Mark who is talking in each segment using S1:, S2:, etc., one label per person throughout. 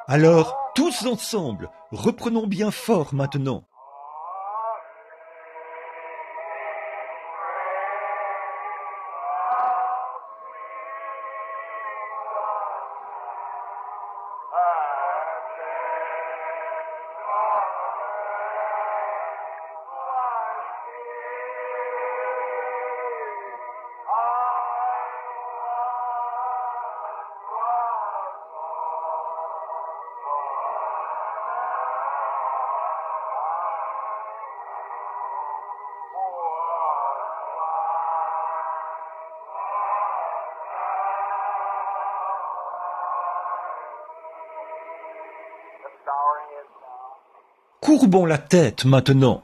S1: Alors, tous ensemble, reprenons bien fort maintenant. Courbons la tête maintenant.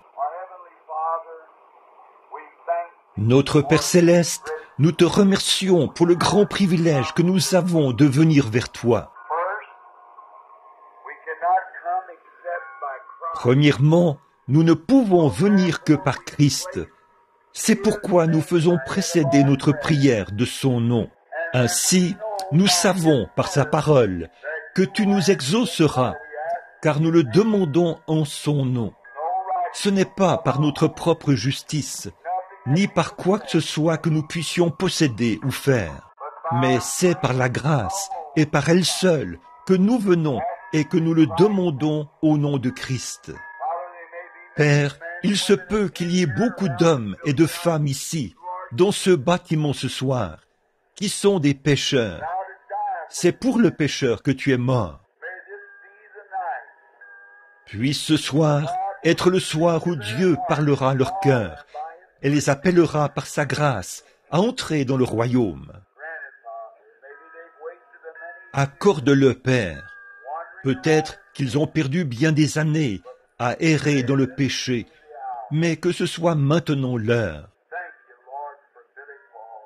S1: Notre Père Céleste, nous te remercions pour le grand privilège que nous avons de venir vers toi. Premièrement, nous ne pouvons venir que par Christ. C'est pourquoi nous faisons précéder notre prière de son nom. Ainsi, nous savons par sa parole que tu nous exauceras, car nous le demandons en son nom. Ce n'est pas par notre propre justice, ni par quoi que ce soit que nous puissions posséder ou faire, mais c'est par la grâce et par elle seule que nous venons et que nous le demandons au nom de Christ. Père, il se peut qu'il y ait beaucoup d'hommes et de femmes ici, dans ce bâtiment ce soir, qui sont des pécheurs. C'est pour le pécheur que tu es mort. Puisse ce soir être le soir où Dieu parlera à leur cœur et les appellera par sa grâce à entrer dans le royaume. Accorde-le, Père. Peut-être qu'ils ont perdu bien des années à errer dans le péché, mais que ce soit maintenant l'heure.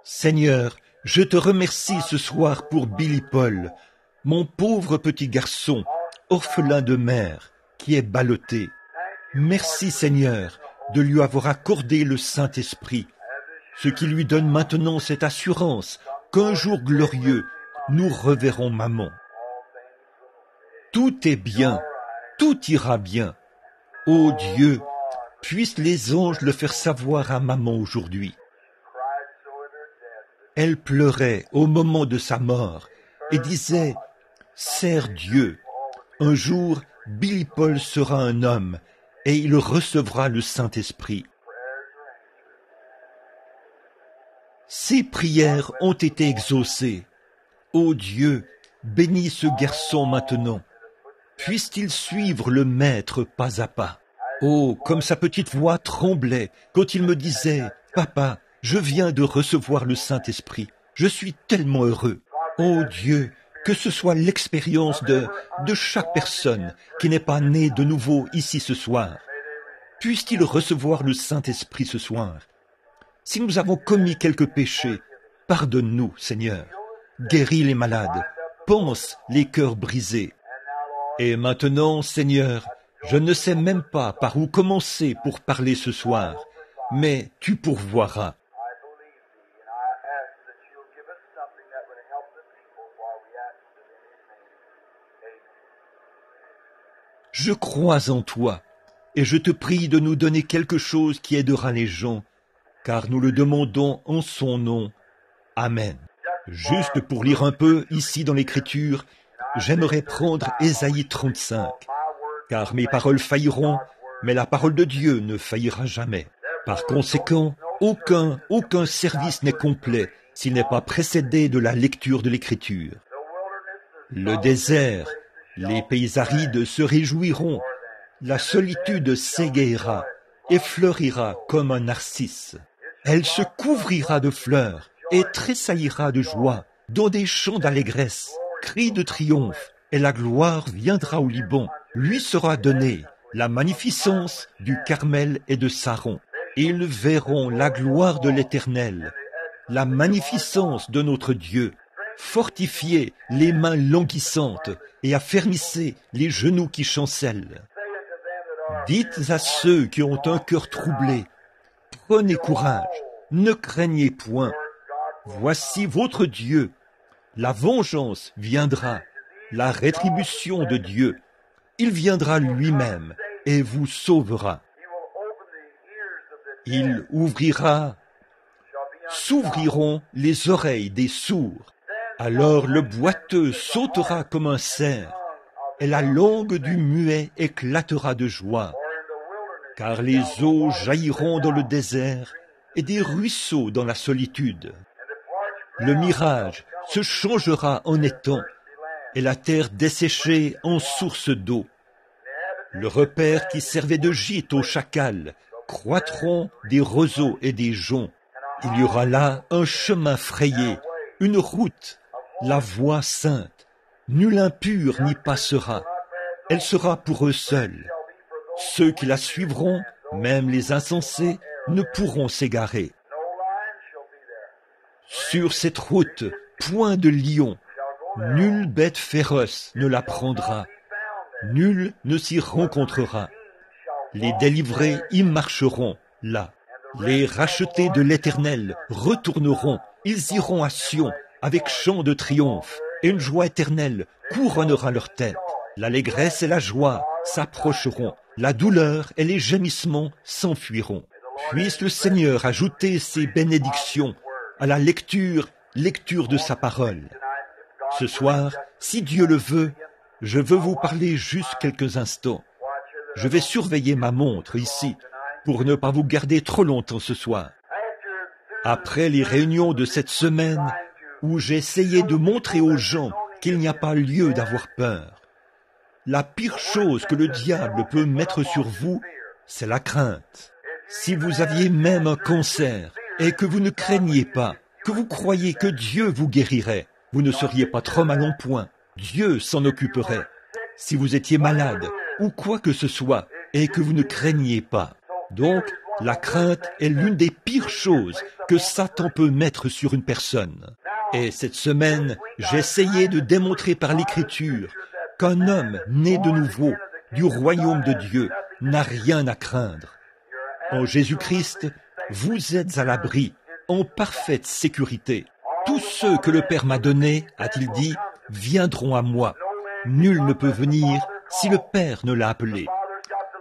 S1: Seigneur, je te remercie ce soir pour Billy Paul, mon pauvre petit garçon, orphelin de mère, qui est ballotté. Merci Seigneur de lui avoir accordé le Saint-Esprit, ce qui lui donne maintenant cette assurance qu'un jour glorieux, nous reverrons maman. Tout est bien, tout ira bien. Ô Dieu, puissent les anges le faire savoir à maman aujourd'hui. Elle pleurait au moment de sa mort et disait « Sers Dieu, un jour, Billy Paul sera un homme et il recevra le Saint-Esprit. » Ses prières ont été exaucées. Ô Dieu, bénis ce garçon maintenant. Puisse-t-il suivre le Maître pas à pas. Oh, comme sa petite voix tremblait quand il me disait « Papa, je viens de recevoir le Saint-Esprit. Je suis tellement heureux. » Oh Dieu, que ce soit l'expérience de chaque personne qui n'est pas née de nouveau ici ce soir. Puisse-t-il recevoir le Saint-Esprit ce soir. Si nous avons commis quelques péchés, pardonne-nous, Seigneur. Guéris les malades, pense les cœurs brisés. Et maintenant, Seigneur, je ne sais même pas par où commencer pour parler ce soir, mais tu pourvoiras. Je crois en toi, et je te prie de nous donner quelque chose qui aidera les gens, car nous le demandons en son nom. Amen. Juste pour lire un peu ici dans l'Écriture, j'aimerais prendre Ésaïe 35, car mes paroles failliront, mais la parole de Dieu ne faillira jamais. Par conséquent, aucun service n'est complet s'il n'est pas précédé de la lecture de l'Écriture. Le désert, les pays arides se réjouiront, la solitude s'égayera et fleurira comme un narcisse. Elle se couvrira de fleurs et tressaillira de joie, dans des chants d'allégresse, cris de triomphe, et la gloire viendra au Liban. Lui sera donnée la magnificence du Carmel et de Saron. Ils verront la gloire de l'Éternel, la magnificence de notre Dieu. Fortifiez les mains languissantes et affermissez les genoux qui chancellent. Dites à ceux qui ont un cœur troublé, prenez courage, ne craignez point. Voici votre Dieu. La vengeance viendra, la rétribution de Dieu. Il viendra lui-même et vous sauvera. Il s'ouvriront les oreilles des sourds. Alors le boiteux sautera comme un cerf, et la langue du muet éclatera de joie. Car les eaux jailliront dans le désert, et des ruisseaux dans la solitude. Le mirage se changera en étang, et la terre desséchée en source d'eau. Le repaire qui servait de gîte aux chacals croîtront des roseaux et des joncs. Il y aura là un chemin frayé, une route, la voie sainte. Nul impur n'y passera. Elle sera pour eux seuls. Ceux qui la suivront, même les insensés, ne pourront s'égarer. Sur cette route, point de lion, nulle bête féroce ne la prendra. Nul ne s'y rencontrera. Les délivrés y marcheront, là. Les rachetés de l'Éternel retourneront. Ils iront à Sion avec chant de triomphe, et une joie éternelle couronnera leur tête. L'allégresse et la joie s'approcheront. La douleur et les gémissements s'enfuiront. Puisse le Seigneur ajouter ses bénédictions à la lecture de sa parole. Ce soir, si Dieu le veut, je veux vous parler juste quelques instants. Je vais surveiller ma montre ici pour ne pas vous garder trop longtemps ce soir. Après les réunions de cette semaine où j'ai essayé de montrer aux gens qu'il n'y a pas lieu d'avoir peur, la pire chose que le diable peut mettre sur vous, c'est la crainte. Si vous aviez même un cancer et que vous ne craigniez pas, que vous croyez que Dieu vous guérirait, vous ne seriez pas trop mal en point. Dieu s'en occuperait. Si vous étiez malade ou quoi que ce soit et que vous ne craigniez pas. Donc, la crainte est l'une des pires choses que Satan peut mettre sur une personne. Et cette semaine, j'ai essayé de démontrer par l'Écriture qu'un homme né de nouveau du royaume de Dieu n'a rien à craindre. En Jésus-Christ, vous êtes à l'abri, en parfaite sécurité. Tous ceux que le Père m'a donnés, a-t-il dit, viendront à moi. Nul ne peut venir si le Père ne l'a appelé.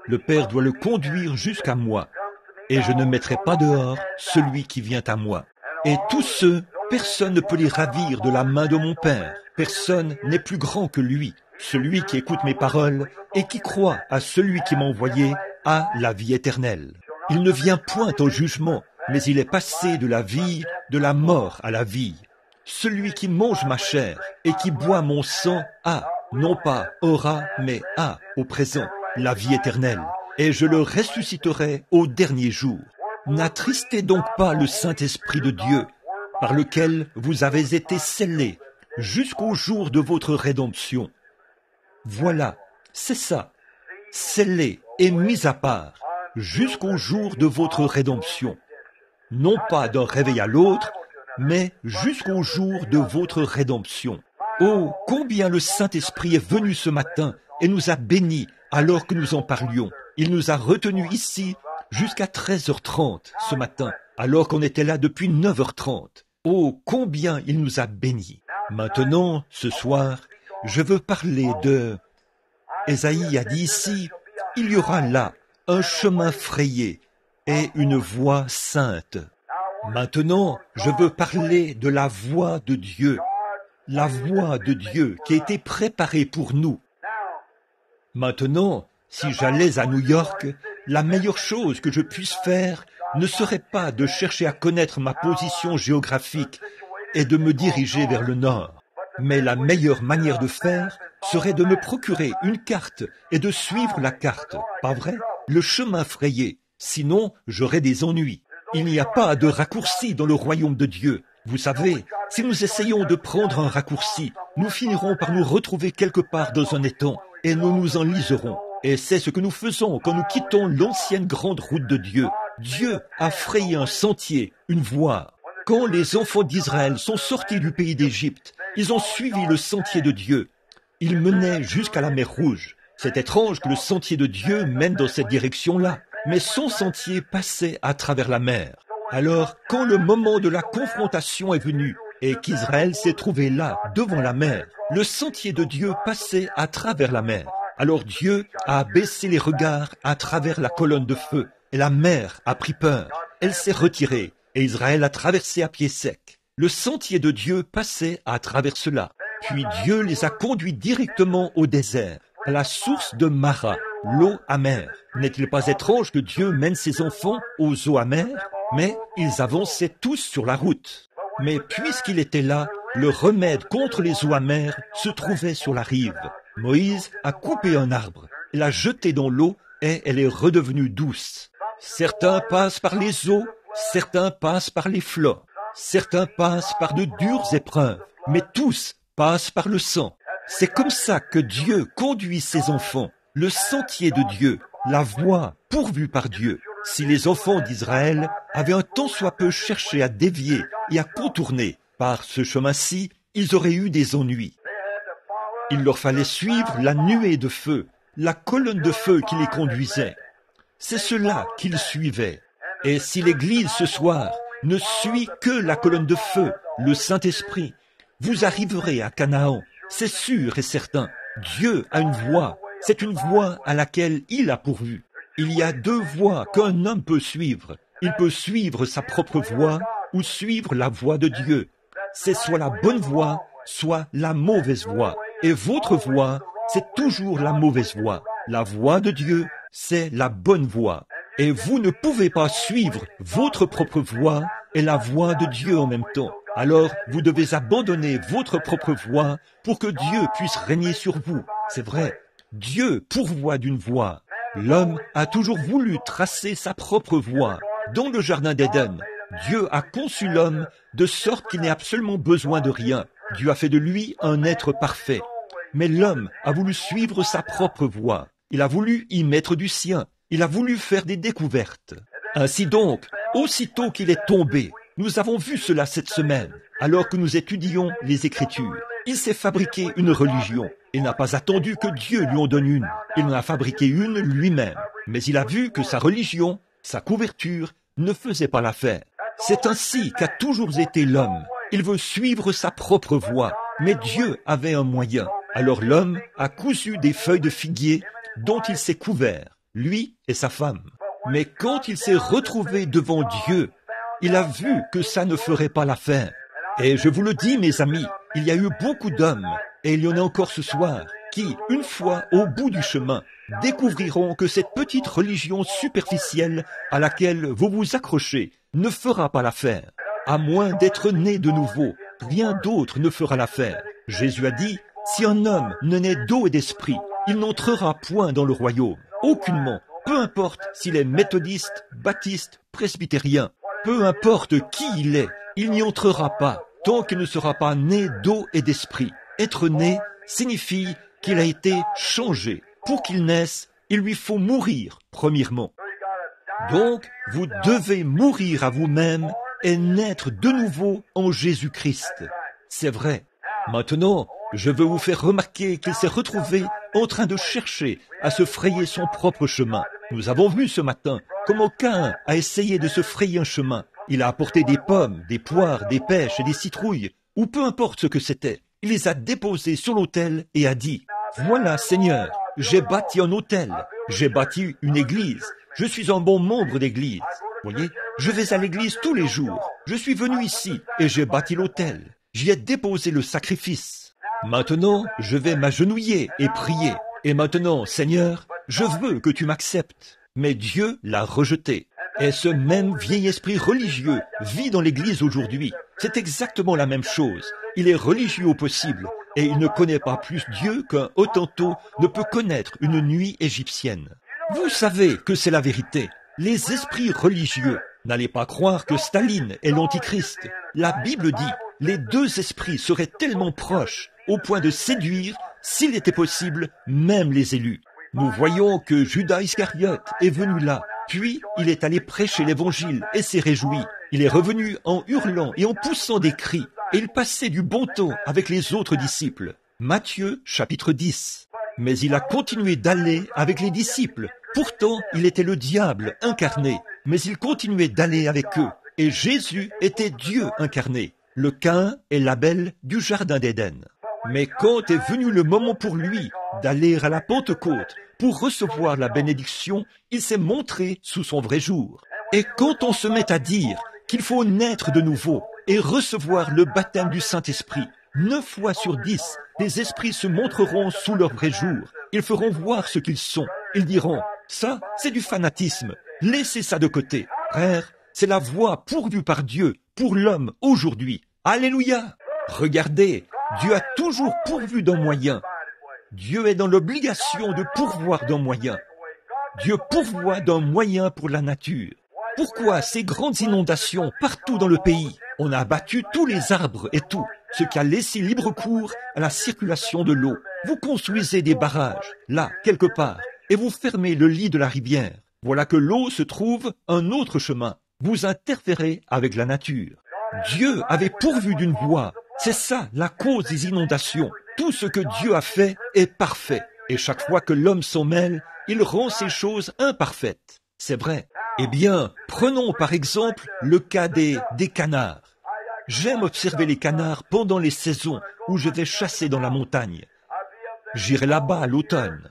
S1: Le Père doit le conduire jusqu'à moi, et je ne mettrai pas dehors celui qui vient à moi. Et tous ceux, personne ne peut les ravir de la main de mon Père. Personne n'est plus grand que lui. Celui qui écoute mes paroles et qui croit à celui qui m'a envoyé a la vie éternelle. Il ne vient point au jugement, mais il est passé de la vie, de la mort à la vie. Celui qui mange ma chair et qui boit mon sang a, non pas aura, mais a, au présent, la vie éternelle. Et je le ressusciterai au dernier jour. N'attristez donc pas le Saint-Esprit de Dieu, par lequel vous avez été scellés jusqu'au jour de votre rédemption. Voilà, c'est ça, scellés et mis à part, jusqu'au jour de votre rédemption. Non pas d'un réveil à l'autre, mais jusqu'au jour de votre rédemption. Oh, combien le Saint-Esprit est venu ce matin et nous a bénis alors que nous en parlions. Il nous a retenus ici jusqu'à 13h30 ce matin, alors qu'on était là depuis 9h30. Oh, combien il nous a bénis. Maintenant, ce soir, je veux parler de... Ésaïe a dit ici, il y aura là un chemin frayé et une voie sainte. Maintenant, je veux parler de la voie de Dieu. La voie de Dieu qui a été préparée pour nous. Maintenant, si j'allais à New York, la meilleure chose que je puisse faire ne serait pas de chercher à connaître ma position géographique et de me diriger vers le nord. Mais la meilleure manière de faire serait de me procurer une carte et de suivre la carte, pas vrai? Le chemin frayé, sinon j'aurais des ennuis. Il n'y a pas de raccourci dans le royaume de Dieu. Vous savez, si nous essayons de prendre un raccourci, nous finirons par nous retrouver quelque part dans un étang et nous nous enliserons. Et c'est ce que nous faisons quand nous quittons l'ancienne grande route de Dieu. Dieu a frayé un sentier, une voie. Quand les enfants d'Israël sont sortis du pays d'Égypte, ils ont suivi le sentier de Dieu. Ils menaient jusqu'à la mer Rouge. C'est étrange que le sentier de Dieu mène dans cette direction-là, mais son sentier passait à travers la mer. Alors, quand le moment de la confrontation est venu, et qu'Israël s'est trouvé là, devant la mer. Le sentier de Dieu passait à travers la mer. Alors Dieu a baissé les regards à travers la colonne de feu, et la mer a pris peur. Elle s'est retirée, et Israël a traversé à pied sec. Le sentier de Dieu passait à travers cela. Puis Dieu les a conduits directement au désert, à la source de Mara, l'eau amère. N'est-il pas étrange que Dieu mène ses enfants aux eaux amères? Mais ils avançaient tous sur la route. Mais puisqu'il était là, le remède contre les eaux amères se trouvait sur la rive. Moïse a coupé un arbre, l'a jeté dans l'eau et elle est redevenue douce. Certains passent par les eaux, certains passent par les fleuves, certains passent par de dures épreuves, mais tous passent par le sang. C'est comme ça que Dieu conduit ses enfants, le sentier de Dieu, la voie pourvue par Dieu. Si les enfants d'Israël avaient un tant soit peu cherché à dévier et à contourner par ce chemin-ci, ils auraient eu des ennuis. Il leur fallait suivre la nuée de feu, la colonne de feu qui les conduisait. C'est cela qu'ils suivaient. Et si l'Église ce soir ne suit que la colonne de feu, le Saint-Esprit, vous arriverez à Canaan, c'est sûr et certain. Dieu a une voie, c'est une voie à laquelle il a pourvu. Il y a deux voies qu'un homme peut suivre. Il peut suivre sa propre voie ou suivre la voie de Dieu. C'est soit la bonne voie, soit la mauvaise voie. Et votre voie, c'est toujours la mauvaise voie. La voie de Dieu, c'est la bonne voie. Et vous ne pouvez pas suivre votre propre voie et la voie de Dieu en même temps. Alors, vous devez abandonner votre propre voie pour que Dieu puisse régner sur vous. C'est vrai, Dieu pourvoit d'une voie. L'homme a toujours voulu tracer sa propre voie. Dans le jardin d'Éden, Dieu a conçu l'homme de sorte qu'il n'ait absolument besoin de rien. Dieu a fait de lui un être parfait. Mais l'homme a voulu suivre sa propre voie. Il a voulu y mettre du sien. Il a voulu faire des découvertes. Ainsi donc, aussitôt qu'il est tombé, nous avons vu cela cette semaine, alors que nous étudions les Écritures. Il s'est fabriqué une religion. Il n'a pas attendu que Dieu lui en donne une. Il en a fabriqué une lui-même. Mais il a vu que sa religion, sa couverture, ne faisait pas l'affaire. C'est ainsi qu'a toujours été l'homme. Il veut suivre sa propre voie. Mais Dieu avait un moyen. Alors l'homme a cousu des feuilles de figuier dont il s'est couvert, lui et sa femme. Mais quand il s'est retrouvé devant Dieu, il a vu que ça ne ferait pas l'affaire. Et je vous le dis, mes amis, il y a eu beaucoup d'hommes, et il y en a encore ce soir, qui, une fois au bout du chemin, découvriront que cette petite religion superficielle à laquelle vous vous accrochez ne fera pas l'affaire. À moins d'être né de nouveau, rien d'autre ne fera l'affaire. Jésus a dit, si un homme ne naît d'eau et d'esprit, il n'entrera point dans le royaume. Aucunement, peu importe s'il est méthodiste, baptiste, presbytérien, peu importe qui il n'y entrera pas tant qu'il ne sera pas né d'eau et d'esprit. Être né signifie qu'il a été changé. Pour qu'il naisse, il lui faut mourir, premièrement. Donc, vous devez mourir à vous-même et naître de nouveau en Jésus-Christ. C'est vrai. Maintenant, je veux vous faire remarquer qu'il s'est retrouvé en train de chercher à se frayer son propre chemin. Nous avons vu ce matin comment Caïn a essayé de se frayer un chemin. Il a apporté des pommes, des poires, des pêches et des citrouilles, ou peu importe ce que c'était. Il les a déposées sur l'autel et a dit, « Voilà, Seigneur, j'ai bâti un autel, j'ai bâti une église, je suis un bon membre d'église. Voyez, je vais à l'église tous les jours, je suis venu ici et j'ai bâti l'autel, j'y ai déposé le sacrifice. Maintenant, je vais m'agenouiller et prier. Et maintenant, Seigneur, je veux que tu m'acceptes. » Mais Dieu l'a rejeté. Et ce même vieil esprit religieux vit dans l'Église aujourd'hui. C'est exactement la même chose. Il est religieux au possible, et il ne connaît pas plus Dieu qu'un Hottentot ne peut connaître une nuit égyptienne. Vous savez que c'est la vérité. Les esprits religieux, n'allez pas croire que Staline est l'Antichrist. La Bible dit, les deux esprits seraient tellement proches, au point de séduire, s'il était possible, même les élus. Nous voyons que Judas Iscariote est venu là, puis il est allé prêcher l'évangile et s'est réjoui. Il est revenu en hurlant et en poussant des cris, et il passait du bon temps avec les autres disciples. Matthieu, chapitre 10. Mais il a continué d'aller avec les disciples. Pourtant, il était le diable incarné, mais il continuait d'aller avec eux. Et Jésus était Dieu incarné. le Caïn et l'Abel du jardin d'Éden. Mais quand est venu le moment pour lui d'aller à la Pentecôte pour recevoir la bénédiction, il s'est montré sous son vrai jour. Et quand on se met à dire qu'il faut naître de nouveau et recevoir le baptême du Saint-Esprit, 9 fois sur 10, les esprits se montreront sous leur vrai jour. Ils feront voir ce qu'ils sont. Ils diront, ça, c'est du fanatisme. Laissez ça de côté. Frère, c'est la voie pourvue par Dieu pour l'homme aujourd'hui. Alléluia! Regardez, Dieu a toujours pourvu d'un moyen. Dieu est dans l'obligation de pourvoir d'un moyen. Dieu pourvoit d'un moyen pour la nature. Pourquoi ces grandes inondations partout dans le pays? On a abattu tous les arbres et tout, ce qui a laissé libre cours à la circulation de l'eau. Vous construisez des barrages, là, quelque part, et vous fermez le lit de la rivière. Voilà que l'eau se trouve un autre chemin. Vous interférez avec la nature. Dieu avait pourvu d'une voie. C'est ça la cause des inondations. Tout ce que Dieu a fait est parfait. Et chaque fois que l'homme s'en mêle, il rend ces choses imparfaites. C'est vrai. Eh bien, prenons par exemple le cas des canards. J'aime observer les canards pendant les saisons où je vais chasser dans la montagne. J'irai là-bas à l'automne.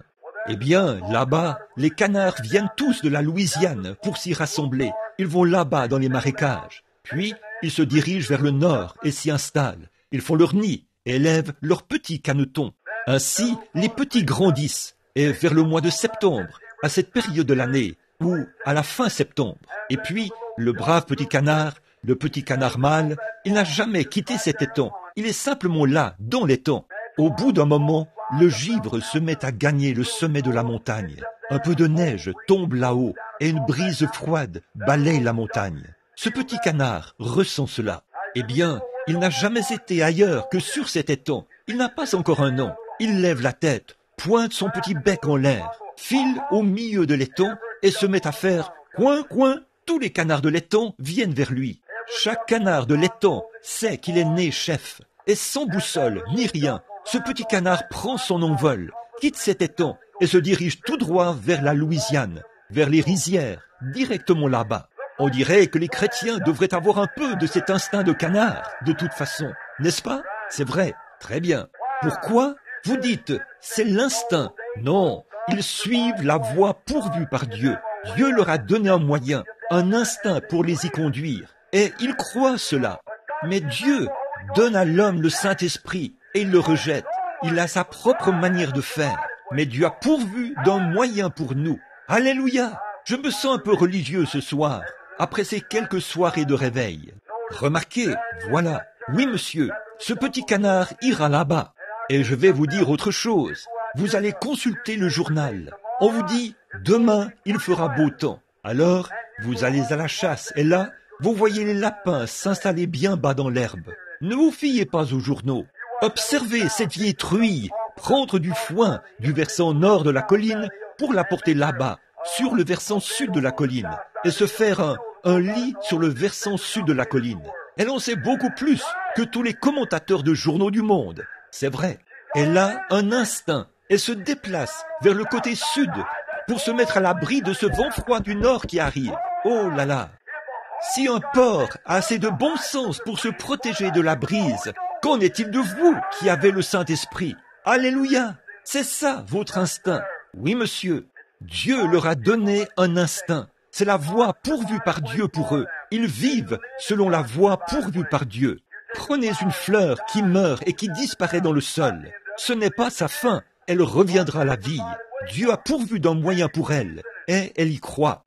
S1: Eh bien, là-bas, les canards viennent tous de la Louisiane pour s'y rassembler. Ils vont là-bas dans les marécages. Puis, ils se dirigent vers le nord et s'y installent. Ils font leur nid et élèvent leurs petits canetons. Ainsi, les petits grandissent. Et vers le mois de septembre, à cette période de l'année, ou à la fin septembre. Et puis, le brave petit canard mâle, il n'a jamais quitté cet étang. Il est simplement là, dans l'étang. Au bout d'un moment, le givre se met à gagner le sommet de la montagne. Un peu de neige tombe là-haut et une brise froide balaye la montagne. Ce petit canard ressent cela. Eh bien, il n'a jamais été ailleurs que sur cet étang. Il n'a pas encore un an. Il lève la tête, pointe son petit bec en l'air, file au milieu de l'étang et se met à faire coin, coin. Tous les canards de l'étang viennent vers lui. Chaque canard de l'étang sait qu'il est né chef. Et sans boussole ni rien, ce petit canard prend son envol, quitte cet étang et se dirige tout droit vers la Louisiane, vers les rizières, directement là-bas. On dirait que les chrétiens devraient avoir un peu de cet instinct de canard, de toute façon, n'est-ce pas? C'est vrai, très bien. Pourquoi? Vous dites, c'est l'instinct. Non, ils suivent la voie pourvue par Dieu. Dieu leur a donné un moyen, un instinct pour les y conduire. Et ils croient cela. Mais Dieu donne à l'homme le Saint-Esprit et il le rejette. Il a sa propre manière de faire. Mais Dieu a pourvu d'un moyen pour nous. Alléluia! Je me sens un peu religieux ce soir, après ces quelques soirées de réveil. Remarquez, voilà, oui monsieur, ce petit canard ira là-bas. Et je vais vous dire autre chose. Vous allez consulter le journal. On vous dit, demain, il fera beau temps. Alors, vous allez à la chasse et là, vous voyez les lapins s'installer bien bas dans l'herbe. Ne vous fiez pas aux journaux. Observez cette vieille truie prendre du foin du versant nord de la colline pour l'apporter là-bas, sur le versant sud de la colline, et se faire un lit sur le versant sud de la colline. Elle en sait beaucoup plus que tous les commentateurs de journaux du monde. C'est vrai. Elle a un instinct. Elle se déplace vers le côté sud pour se mettre à l'abri de ce vent froid du nord qui arrive. Oh là là! Si un porc a assez de bon sens pour se protéger de la brise, qu'en est-il de vous qui avez le Saint-Esprit? Alléluia! C'est ça votre instinct. Oui, monsieur. Dieu leur a donné un instinct. C'est la voie pourvue par Dieu pour eux. Ils vivent selon la voie pourvue par Dieu. Prenez une fleur qui meurt et qui disparaît dans le sol. Ce n'est pas sa fin. Elle reviendra à la vie. Dieu a pourvu d'un moyen pour elle, et elle y croit.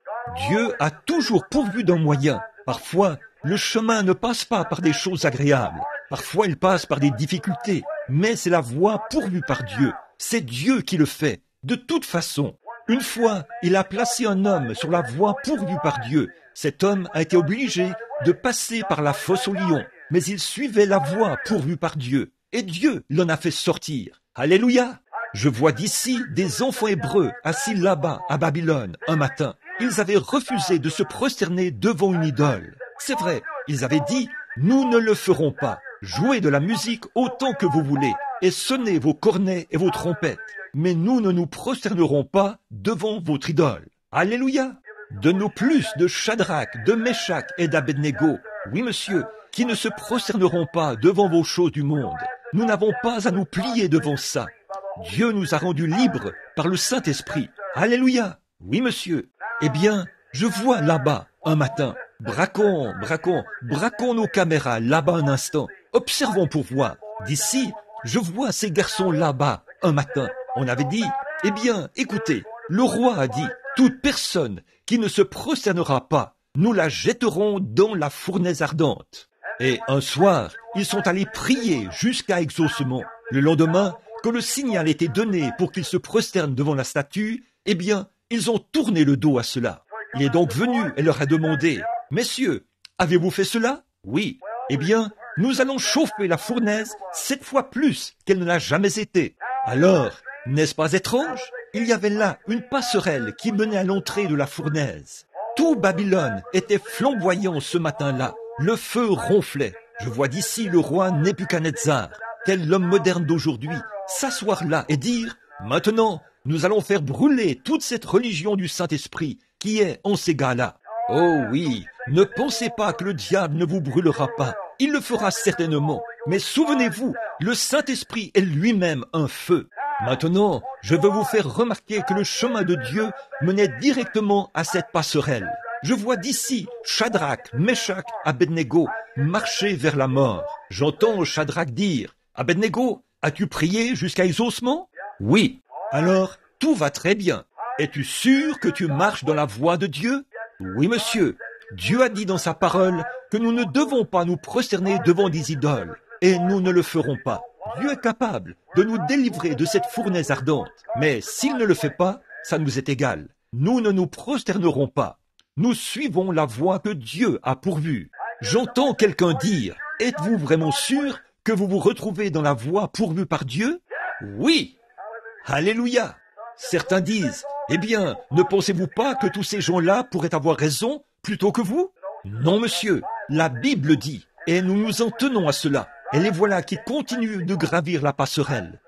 S1: Dieu a toujours pourvu d'un moyen. Parfois, le chemin ne passe pas par des choses agréables. Parfois, il passe par des difficultés. Mais c'est la voie pourvue par Dieu. C'est Dieu qui le fait. De toute façon, une fois, il a placé un homme sur la voie pourvue par Dieu. Cet homme a été obligé de passer par la fosse au lion. Mais il suivait la voie pourvue par Dieu. Et Dieu l'en a fait sortir. Alléluia! Je vois d'ici des enfants hébreux assis là-bas à Babylone un matin. Ils avaient refusé de se prosterner devant une idole. C'est vrai, ils avaient dit, nous ne le ferons pas. Jouez de la musique autant que vous voulez et sonnez vos cornets et vos trompettes. Mais nous ne nous prosternerons pas devant votre idole. Alléluia! Donne-nous plus de Shadrach, de Meshach et d'Abednego oui monsieur, qui ne se prosterneront pas devant vos choses du monde. Nous n'avons pas à nous plier devant ça. Dieu nous a rendus libres par le Saint-Esprit. Alléluia, oui monsieur. Eh bien, je vois là-bas, un matin, braquons nos caméras là-bas un instant. Observons pour voir. D'ici, je vois ces garçons là-bas, un matin. On avait dit, eh bien, écoutez, le roi a dit, toute personne qui ne se prosternera pas, nous la jetterons dans la fournaise ardente. Et un soir, ils sont allés prier jusqu'à exaucement. Le lendemain, quand le signal était donné pour qu'ils se prosternent devant la statue, eh bien, ils ont tourné le dos à cela. Il est donc venu et leur a demandé, « Messieurs, avez-vous fait cela ?»« Oui. » Eh bien, nous allons chauffer la fournaise 7 fois plus qu'elle ne l'a jamais été. Alors, n'est-ce pas étrange? Il y avait là une passerelle qui menait à l'entrée de la fournaise. Tout Babylone était flamboyant ce matin-là. Le feu ronflait. Je vois d'ici le roi Nebuchadnezzar, tel l'homme moderne d'aujourd'hui, s'asseoir là et dire « Maintenant, nous allons faire brûler toute cette religion du Saint-Esprit qui est en ces gars-là. » Oh oui, ne pensez pas que le diable ne vous brûlera pas. Il le fera certainement. Mais souvenez-vous, le Saint-Esprit est lui-même un feu. Maintenant, je veux vous faire remarquer que le chemin de Dieu menait directement à cette passerelle. Je vois d'ici Shadrach, Meshach, Abednego marcher vers la mort. J'entends Shadrach dire « Abednego, as-tu prié jusqu'à exaucement ?»« Oui. »« Alors, tout va très bien. Es-tu sûr que tu marches dans la voie de Dieu ?»« Oui, monsieur. Dieu a dit dans sa parole que nous ne devons pas nous prosterner devant des idoles, et nous ne le ferons pas. Dieu est capable de nous délivrer de cette fournaise ardente, mais s'il ne le fait pas, ça nous est égal. Nous ne nous prosternerons pas. Nous suivons la voie que Dieu a pourvue. J'entends quelqu'un dire, « Êtes-vous vraiment sûr que vous vous retrouvez dans la voie pourvue par Dieu ?» Oui. Alléluia. Certains disent, « Eh bien, ne pensez-vous pas que tous ces gens-là pourraient avoir raison plutôt que vous ?» Non, monsieur, la Bible dit, et nous nous en tenons à cela. Et les voilà qui continuent de gravir la passerelle.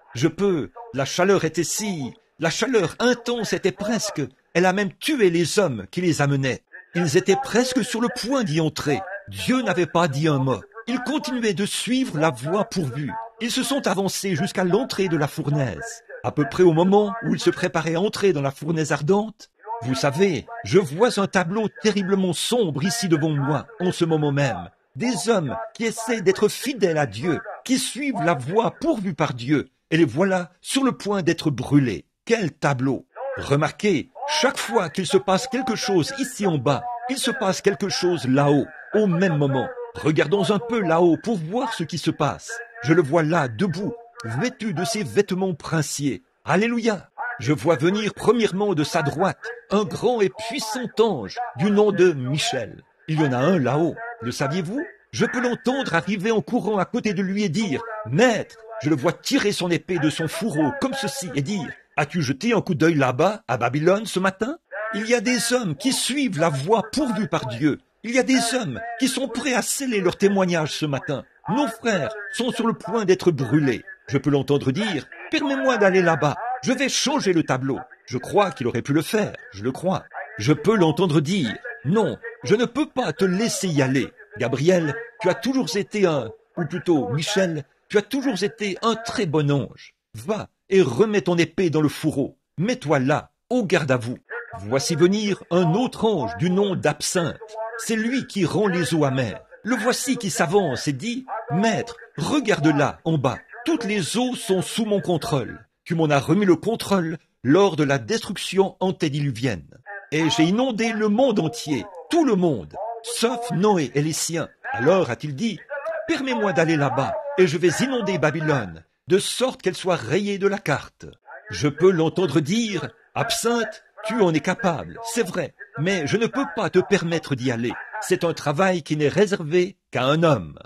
S1: La chaleur intense était presque, elle a même tué les hommes qui les amenaient. Ils étaient presque sur le point d'y entrer. Dieu n'avait pas dit un mot. Ils continuaient de suivre la voie pourvue. Ils se sont avancés jusqu'à l'entrée de la fournaise. À peu près au moment où ils se préparaient à entrer dans la fournaise ardente, vous savez, je vois un tableau terriblement sombre ici devant moi, en ce moment même. Des hommes qui essaient d'être fidèles à Dieu, qui suivent la voie pourvue par Dieu, et les voilà sur le point d'être brûlés. Quel tableau! Remarquez, chaque fois qu'il se passe quelque chose ici en bas, il se passe quelque chose là-haut, au même moment. Regardons un peu là-haut pour voir ce qui se passe. Je le vois là, debout, vêtu de ses vêtements princiers. Alléluia! Je vois venir premièrement de sa droite un grand et puissant ange du nom de Michel. Il y en a un là-haut, le saviez-vous? Je peux l'entendre arriver en courant à côté de lui et dire « Maître !» Je le vois tirer son épée de son fourreau comme ceci et dire « As-tu jeté un coup d'œil là-bas, à Babylone, ce matin ?» Il y a des hommes qui suivent la voie pourvue par Dieu. Il y a des hommes qui sont prêts à sceller leur témoignage ce matin. Nos frères sont sur le point d'être brûlés. Je peux l'entendre dire « Permets-moi d'aller là-bas. Je vais changer le tableau. » Je crois qu'il aurait pu le faire. Je le crois. Je peux l'entendre dire « Non, je ne peux pas te laisser y aller. Gabriel, tu as toujours été ou plutôt Michel, tu as toujours été un très bon ange. Va et remets ton épée dans le fourreau. Mets-toi là, au garde à vous. Voici venir un autre ange du nom d'Absinthe. C'est lui qui rend les eaux amères. Le voici qui s'avance et dit « Maître, regarde là, en bas. Toutes les eaux sont sous mon contrôle. Tu m'en as remis le contrôle lors de la destruction antédiluvienne. Et j'ai inondé le monde entier, tout le monde, sauf Noé et les siens. Alors a-t-il dit, permets-moi d'aller là-bas, et je vais inonder Babylone, de sorte qu'elle soit rayée de la carte. Je peux l'entendre dire, Absinthe, tu en es capable, c'est vrai, mais je ne peux pas te permettre d'y aller. C'est un travail qui n'est réservé qu'à un homme.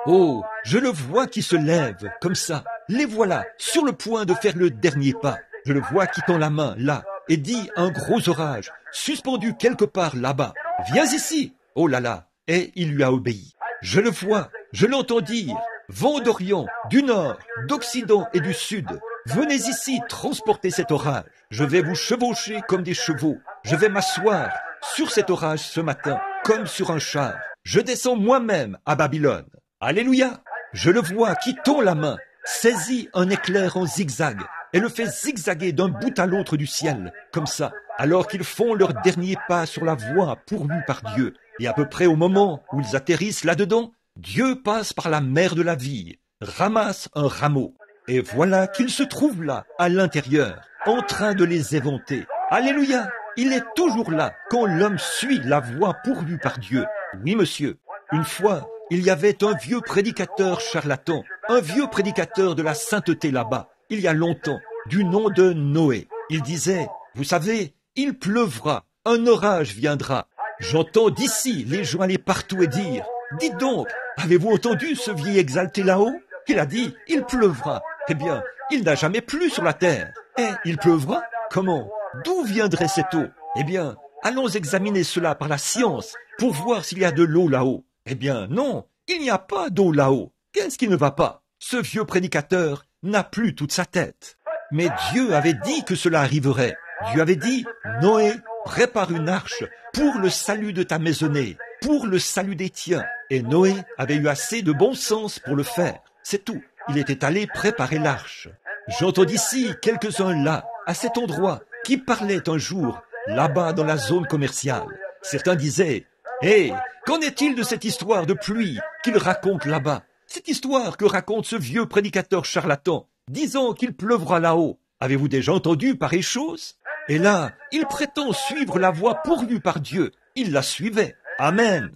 S1: Oh, je le vois qui se lève, comme ça. Les voilà, sur le point de faire le dernier pas. Je le vois qui tend la main, là, et dit un gros orage, suspendu quelque part là-bas. Viens ici! Oh là là! Et il lui a obéi. Je le vois, je l'entends dire, vent d'Orient, du Nord, d'Occident et du Sud. Venez ici transporter cet orage. Je vais vous chevaucher comme des chevaux. Je vais m'asseoir sur cet orage ce matin, comme sur un char. Je descends moi-même à Babylone. Alléluia. Je le vois qui tend la main, saisit un éclair en zigzag et le fait zigzaguer d'un bout à l'autre du ciel, comme ça, alors qu'ils font leur dernier pas sur la voie pourvue par Dieu. Et à peu près au moment où ils atterrissent là-dedans, Dieu passe par la mer de la vie, ramasse un rameau. Et voilà qu'il se trouve là, à l'intérieur, en train de les éventer. Alléluia! Il est toujours là quand l'homme suit la voie pourvue par Dieu. Oui, monsieur. Une fois, il y avait un vieux prédicateur charlatan, un vieux prédicateur de la sainteté là-bas, il y a longtemps, du nom de Noé. Il disait, vous savez, il pleuvra, un orage viendra. J'entends d'ici les gens aller partout et dire, dites donc, avez-vous entendu ce vieil exalté là-haut? Il a dit, il pleuvra. Eh bien, il n'a jamais plu sur la terre. Eh, il pleuvra? Comment? D'où viendrait cette eau? Eh bien, allons examiner cela par la science pour voir s'il y a de l'eau là-haut. Eh bien, non, il n'y a pas d'eau là-haut. Qu'est-ce qui ne va pas? Ce vieux prédicateur n'a plus toute sa tête. Mais Dieu avait dit que cela arriverait. Dieu avait dit, Noé, prépare une arche pour le salut de ta maisonnée, pour le salut des tiens. Et Noé avait eu assez de bon sens pour le faire. C'est tout. Il était allé préparer l'arche. J'entends d'ici quelques-uns là, à cet endroit, qui parlaient un jour, là-bas dans la zone commerciale. Certains disaient, hé, qu'en est-il de cette histoire de pluie qu'il raconte là-bas? Cette histoire que raconte ce vieux prédicateur charlatan, disant qu'il pleuvra là-haut. Avez-vous déjà entendu pareille chose? Et là, il prétend suivre la voie pourvue par Dieu. Il la suivait. Amen.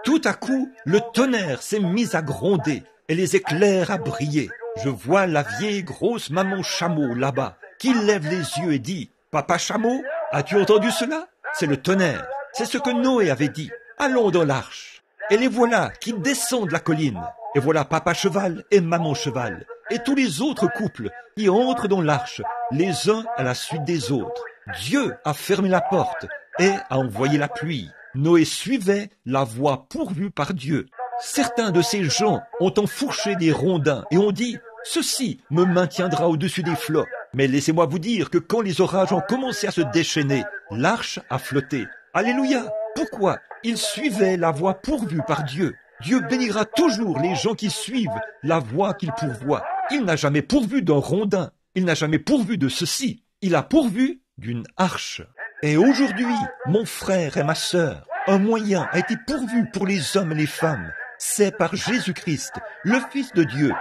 S1: Tout à coup, le tonnerre s'est mis à gronder et les éclairs à briller. Je vois la vieille grosse maman chameau là-bas, qui lève les yeux et dit, « Papa chameau, as-tu entendu cela? C'est le tonnerre. C'est ce que Noé avait dit. Allons dans l'arche. » Et les voilà qui descendent la colline. Et voilà papa cheval et maman cheval. Et tous les autres couples qui entrent dans l'arche, les uns à la suite des autres. Dieu a fermé la porte et a envoyé la pluie. Noé suivait la voie pourvue par Dieu. Certains de ces gens ont enfourché des rondins et ont dit « Ceci me maintiendra au-dessus des flots ». Mais laissez-moi vous dire que quand les orages ont commencé à se déchaîner, l'arche a flotté. Alléluia! Pourquoi? Ils suivaient la voie pourvue par Dieu. Dieu bénira toujours les gens qui suivent la voie qu'il pourvoit. Il n'a jamais pourvu d'un rondin. Il n'a jamais pourvu de ceci. Il a pourvu d'une arche. Et aujourd'hui, mon frère et ma sœur, un moyen a été pourvu pour les hommes et les femmes. C'est par Jésus-Christ, le Fils de Dieu,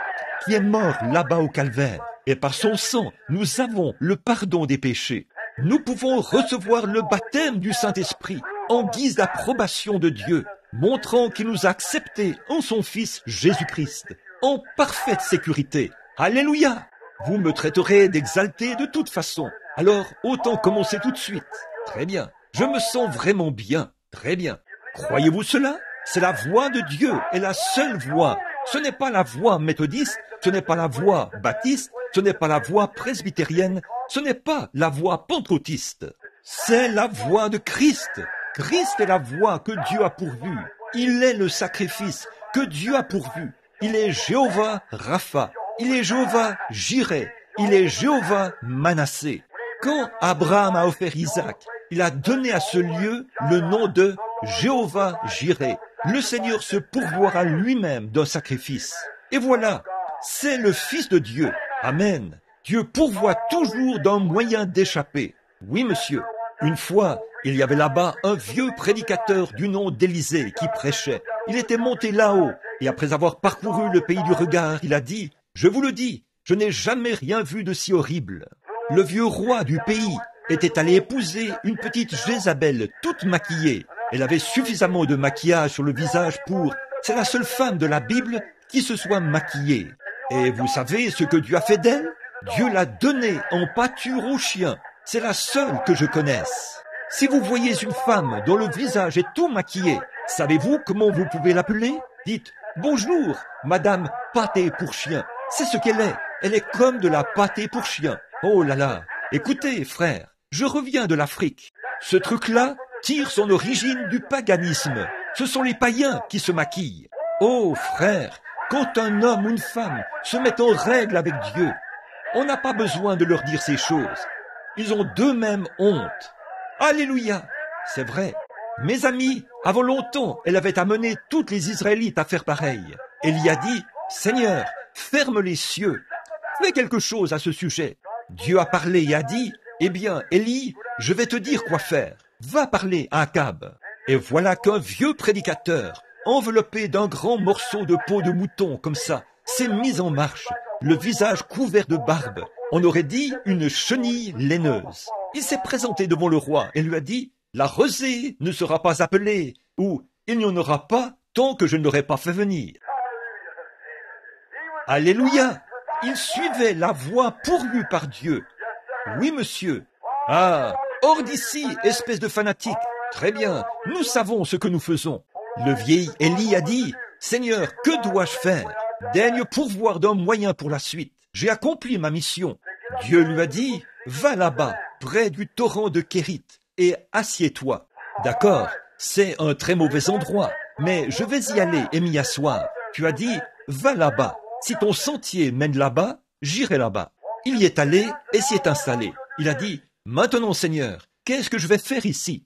S1: qui est mort là-bas au calvaire. Et par son sang, nous avons le pardon des péchés. Nous pouvons recevoir le baptême du Saint-Esprit en guise d'approbation de Dieu, montrant qu'il nous a acceptés en son Fils Jésus-Christ, en parfaite sécurité. Alléluia! Vous me traiterez d'exalté de toute façon. Alors, autant commencer tout de suite. Très bien. Je me sens vraiment bien. Très bien. Croyez-vous cela? C'est la voix de Dieu et la seule voix. Ce n'est pas la voix méthodiste, ce n'est pas la voix baptiste, ce n'est pas la voix presbytérienne, ce n'est pas la voix pentecôtiste. C'est la voix de Christ. Christ est la voix que Dieu a pourvue. Il est le sacrifice que Dieu a pourvu. Il est Jéhovah Rapha. Il est Jéhovah Jireh. Il est Jéhovah Manassé. Quand Abraham a offert Isaac, il a donné à ce lieu le nom de Jéhovah Jireh. Le Seigneur se pourvoira lui-même d'un sacrifice. Et voilà, c'est le Fils de Dieu. Amen. Dieu pourvoit toujours d'un moyen d'échapper. Oui, monsieur. Une fois, il y avait là-bas un vieux prédicateur du nom d'Élisée qui prêchait. Il était monté là-haut et après avoir parcouru le pays du regard, il a dit « Je vous le dis, je n'ai jamais rien vu de si horrible. » Le vieux roi du pays était allé épouser une petite Jézabel toute maquillée. Elle avait suffisamment de maquillage sur le visage pour... C'est la seule femme de la Bible qui se soit maquillée. Et vous savez ce que Dieu a fait d'elle? Dieu l'a donnée en pâture aux chiens. C'est la seule que je connaisse. Si vous voyez une femme dont le visage est tout maquillé, savez-vous comment vous pouvez l'appeler? Dites « Bonjour, Madame Pâté pour chien ». C'est ce qu'elle est. Elle est comme de la pâté pour chien. Oh là là. Écoutez, frère, je reviens de l'Afrique. Ce truc-là tire son origine du paganisme. Ce sont les païens qui se maquillent. Oh, frère, quand un homme ou une femme se met en règle avec Dieu, on n'a pas besoin de leur dire ces choses. Ils ont d'eux-mêmes honte. Alléluia! C'est vrai. Mes amis, avant longtemps, elle avait amené toutes les Israélites à faire pareil. Élie a dit, Seigneur, ferme les cieux. Fais quelque chose à ce sujet. Dieu a parlé et a dit, eh bien, Élie, je vais te dire quoi faire. Va parler à Akab. Et voilà qu'un vieux prédicateur, enveloppé d'un grand morceau de peau de mouton comme ça, s'est mis en marche, le visage couvert de barbe. On aurait dit une chenille laineuse. Il s'est présenté devant le roi et lui a dit, la rosée ne sera pas appelée, ou il n'y en aura pas tant que je ne l'aurai pas fait venir. Alléluia! Il suivait la voie pourvue par Dieu. Oui, monsieur. Ah, hors d'ici, espèce de fanatique. Très bien, nous savons ce que nous faisons. Le vieil Élie a dit, Seigneur, que dois-je faire? Daigne pourvoir d'un moyen pour la suite. J'ai accompli ma mission. Dieu lui a dit, va là-bas, près du torrent de Kérit, et assieds-toi. D'accord, c'est un très mauvais endroit, mais je vais y aller et m'y asseoir. Tu as dit, va là-bas. Si ton sentier mène là-bas, j'irai là-bas. Il y est allé et s'y est installé. Il a dit, maintenant Seigneur, qu'est-ce que je vais faire ici?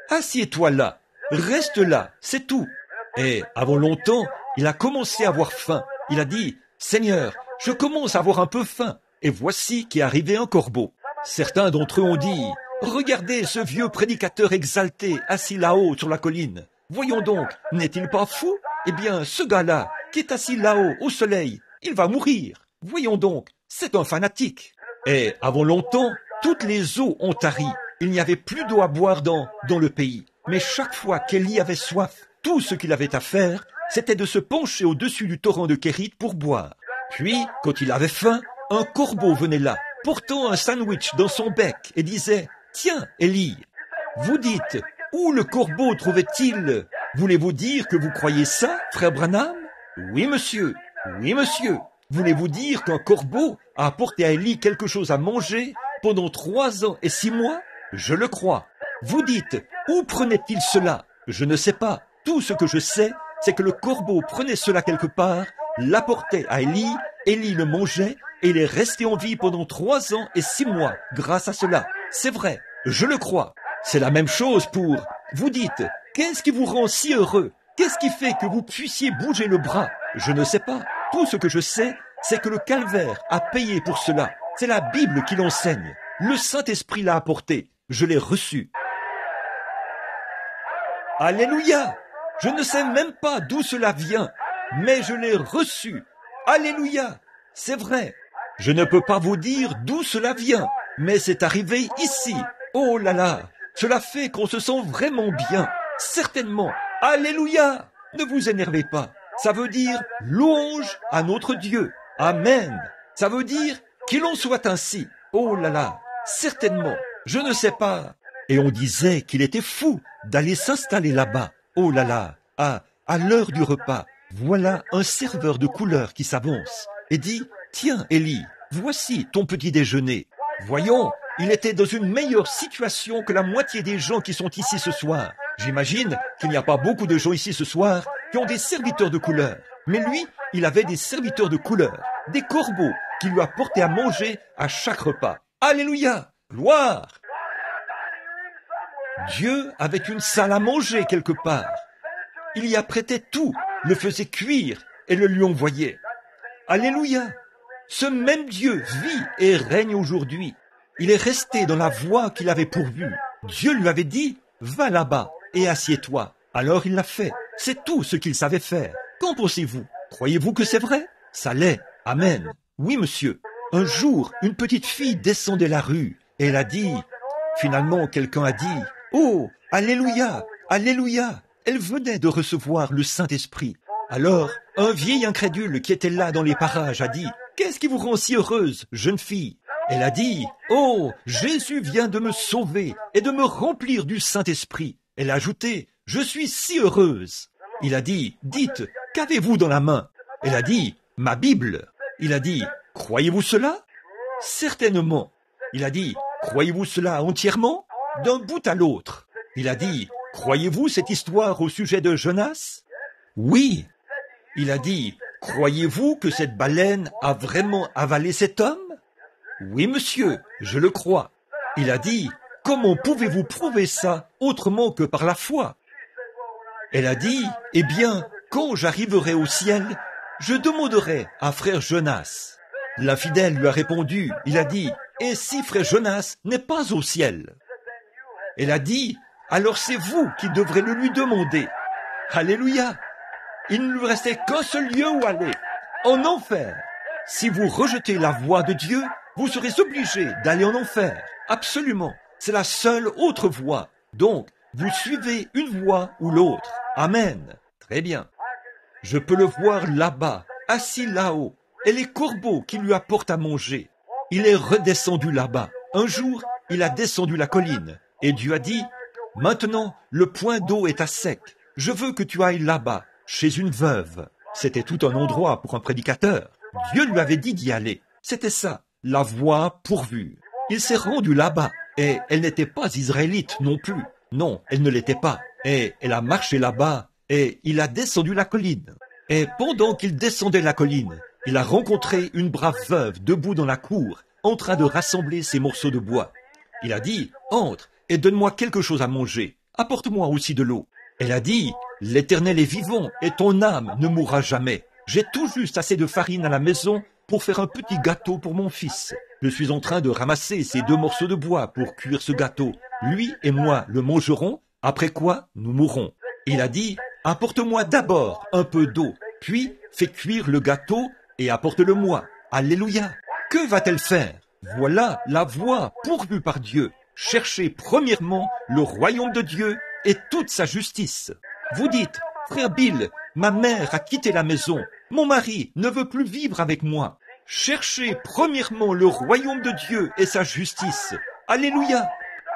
S1: Assieds-toi là, reste là, c'est tout. Et avant longtemps, il a commencé à avoir faim. Il a dit, Seigneur, je commence à avoir un peu faim. Et voici qu'est arrivé un corbeau. Certains d'entre eux ont dit, regardez ce vieux prédicateur exalté assis là-haut sur la colline. Voyons donc, n'est-il pas fou? Eh bien, ce gars-là, qui est assis là-haut au soleil, il va mourir. Voyons donc, c'est un fanatique. Et avant longtemps, toutes les eaux ont tari. Il n'y avait plus d'eau à boire dans le pays. Mais chaque fois qu'Élie avait soif, tout ce qu'il avait à faire, c'était de se pencher au-dessus du torrent de Kérit pour boire. Puis, quand il avait faim, un corbeau venait là, portant un sandwich dans son bec et disait « Tiens, Élie, vous dites, où le corbeau trouvait-il? Voulez-vous dire que vous croyez ça, frère Branham? Oui, monsieur. Oui, monsieur. Voulez-vous dire qu'un corbeau a apporté à Élie quelque chose à manger pendant 3 ans et 6 mois? Je le crois. Vous dites, où prenait-il cela? Je ne sais pas. Tout ce que je sais, c'est que le corbeau prenait cela quelque part, l'apportait à Élie, Élie le mangeait, et il est resté en vie pendant 3 ans et 6 mois grâce à cela. C'est vrai, je le crois. C'est la même chose pour... Vous dites, qu'est-ce qui vous rend si heureux? Qu'est-ce qui fait que vous puissiez bouger le bras? Je ne sais pas. Tout ce que je sais, c'est que le calvaire a payé pour cela. C'est la Bible qui l'enseigne. Le Saint-Esprit l'a apporté. Je l'ai reçu. Alléluia! Je ne sais même pas d'où cela vient, mais je l'ai reçu. Alléluia! C'est vrai. Je ne peux pas vous dire d'où cela vient, mais c'est arrivé ici. Oh là là! Cela fait qu'on se sent vraiment bien. Certainement. Alléluia! Ne vous énervez pas. Ça veut dire louange à notre Dieu. Amen. Ça veut dire qu'il en soit ainsi. Oh là là! Certainement. Je ne sais pas. Et on disait qu'il était fou d'aller s'installer là-bas. Oh là là! À l'heure du repas, voilà un serveur de couleur qui s'avance et dit « Tiens, Élie, voici ton petit déjeuner. » Voyons, il était dans une meilleure situation que la moitié des gens qui sont ici ce soir. J'imagine qu'il n'y a pas beaucoup de gens ici ce soir qui ont des serviteurs de couleur. Mais lui, il avait des serviteurs de couleur, des corbeaux qui lui apportaient à manger à chaque repas. Alléluia! Gloire! Dieu avait une salle à manger quelque part. Il y apprêtait tout, le faisait cuire et le lui envoyait. Alléluia! Ce même Dieu vit et règne aujourd'hui. Il est resté dans la voie qu'il avait pourvue. Dieu lui avait dit, va là-bas et assieds-toi. Alors il l'a fait. C'est tout ce qu'il savait faire. Qu'en pensez-vous? Croyez-vous que c'est vrai? Ça l'est. Amen. Oui, monsieur. Un jour, une petite fille descendait la rue et elle a dit, finalement quelqu'un a dit, oh, alléluia, alléluia. Elle venait de recevoir le Saint-Esprit. Alors, un vieil incrédule qui était là dans les parages a dit, qu'est-ce qui vous rend si heureuse, jeune fille? Elle a dit, oh, Jésus vient de me sauver et de me remplir du Saint-Esprit. Elle a ajouté, je suis si heureuse. Il a dit, dites, qu'avez-vous dans la main? Elle a dit, ma Bible. Il a dit, croyez-vous cela? Certainement. Il a dit, croyez-vous cela entièrement? D'un bout à l'autre. Il a dit, croyez-vous cette histoire au sujet de Jonas? Oui. Il a dit, croyez-vous que cette baleine a vraiment avalé cet homme? Oui, monsieur, je le crois. Il a dit, Comment pouvez-vous prouver ça autrement que par la foi? Elle a dit, eh bien, quand j'arriverai au ciel, je demanderai à frère Jonas. L'infidèle lui a répondu, il a dit, et si frère Jonas n'est pas au ciel? Elle a dit, alors c'est vous qui devrez le lui demander. Alléluia! Il ne lui restait qu'un seul lieu où aller, en enfer. Si vous rejetez la voie de Dieu, vous serez obligé d'aller en enfer. Absolument. C'est la seule autre voie. Donc, vous suivez une voie ou l'autre. Amen. Très bien. Je peux le voir là-bas, assis là-haut, et les corbeaux qui lui apportent à manger. Il est redescendu là-bas. Un jour, il a descendu la colline, et Dieu a dit, « Maintenant, le point d'eau est à sec. Je veux que tu ailles là-bas, chez une veuve. » C'était tout un endroit pour un prédicateur. Dieu lui avait dit d'y aller. C'était ça, la voie pourvue. Il s'est rendu là-bas, et elle n'était pas israélite non plus. Non, elle ne l'était pas. Et elle a marché là-bas, et il a descendu la colline. Et pendant qu'il descendait la colline, il a rencontré une brave veuve debout dans la cour, en train de rassembler ses morceaux de bois. Il a dit, « Entre et donne-moi quelque chose à manger. Apporte-moi aussi de l'eau. » Elle a dit, « L'Éternel est vivant et ton âme ne mourra jamais. J'ai tout juste assez de farine à la maison pour faire un petit gâteau pour mon fils. Je suis en train de ramasser ces 2 morceaux de bois pour cuire ce gâteau. Lui et moi le mangerons, après quoi nous mourrons. » Il a dit, « Apporte-moi d'abord un peu d'eau, puis fais cuire le gâteau et apporte-le-moi. » Alléluia. Que va-t-elle faire? Voilà la voie pourvue par Dieu. Cherchez premièrement le royaume de Dieu et toute sa justice. Vous dites, « Frère Bill, ma mère a quitté la maison. Mon mari ne veut plus vivre avec moi. » Cherchez premièrement le royaume de Dieu et sa justice. Alléluia.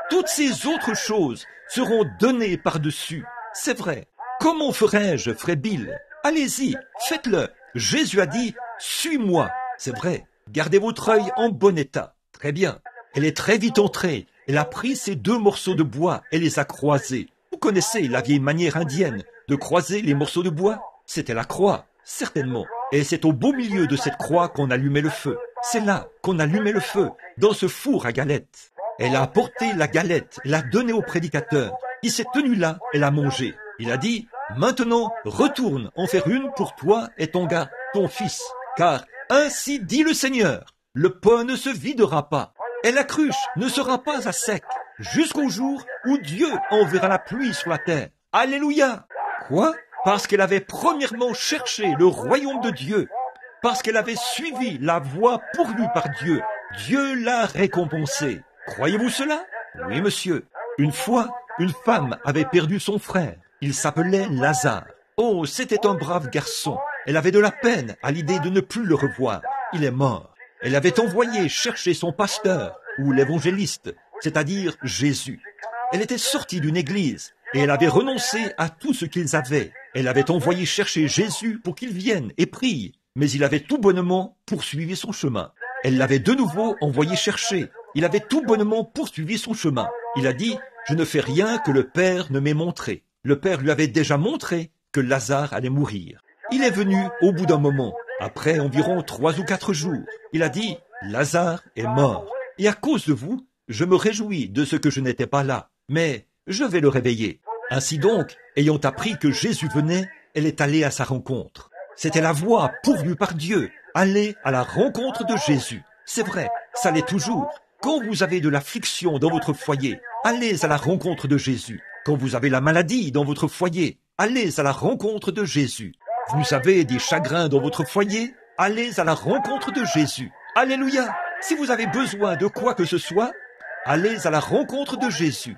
S1: Toutes ces autres choses seront données par-dessus. C'est vrai. Comment ferais-je, frère Bill? Allez-y, faites-le. Jésus a dit, « Suis-moi. » C'est vrai. Gardez votre œil en bon état. Très bien. Elle est très vite entrée. Elle a pris ces 2 morceaux de bois et les a croisés. Vous connaissez la vieille manière indienne de croiser les morceaux de bois? C'était la croix, certainement. Et c'est au beau milieu de cette croix qu'on allumait le feu. C'est là qu'on allumait le feu, dans ce four à galettes. Elle a apporté la galette, l'a donnée au prédicateur. Il s'est tenu là et l'a mangée. Il a dit, « Maintenant, retourne en faire une pour toi et ton gars, ton fils. Car ainsi dit le Seigneur, le pain ne se videra pas. Et la cruche ne sera pas à sec, jusqu'au jour où Dieu enverra la pluie sur la terre. » Alléluia! Quoi? Parce qu'elle avait premièrement cherché le royaume de Dieu, parce qu'elle avait suivi la voie pourvue par Dieu, Dieu l'a récompensée. Croyez-vous cela? Oui, monsieur. Une fois, une femme avait perdu son frère. Il s'appelait Lazare. Oh, c'était un brave garçon. Elle avait de la peine à l'idée de ne plus le revoir. Il est mort. Elle avait envoyé chercher son pasteur, ou l'évangéliste, c'est-à-dire Jésus. Elle était sortie d'une église, et elle avait renoncé à tout ce qu'ils avaient. Elle avait envoyé chercher Jésus pour qu'il vienne et prie, mais il avait tout bonnement poursuivi son chemin. Elle l'avait de nouveau envoyé chercher. Il avait tout bonnement poursuivi son chemin. Il a dit, « Je ne fais rien que le Père ne m'ait montré. » Le Père lui avait déjà montré que Lazare allait mourir. Il est venu au bout d'un moment, après environ 3 ou 4 jours. Il a dit, « Lazare est mort. Et à cause de vous, je me réjouis de ce que je n'étais pas là, mais je vais le réveiller. » Ainsi donc, ayant appris que Jésus venait, elle est allée à sa rencontre. C'était la voie pourvue par Dieu, aller à la rencontre de Jésus. C'est vrai, ça l'est toujours. Quand vous avez de l'affliction dans votre foyer, allez à la rencontre de Jésus. Quand vous avez la maladie dans votre foyer, allez à la rencontre de Jésus. Vous avez des chagrins dans votre foyer, allez à la rencontre de Jésus. Alléluia! Si vous avez besoin de quoi que ce soit, allez à la rencontre de Jésus.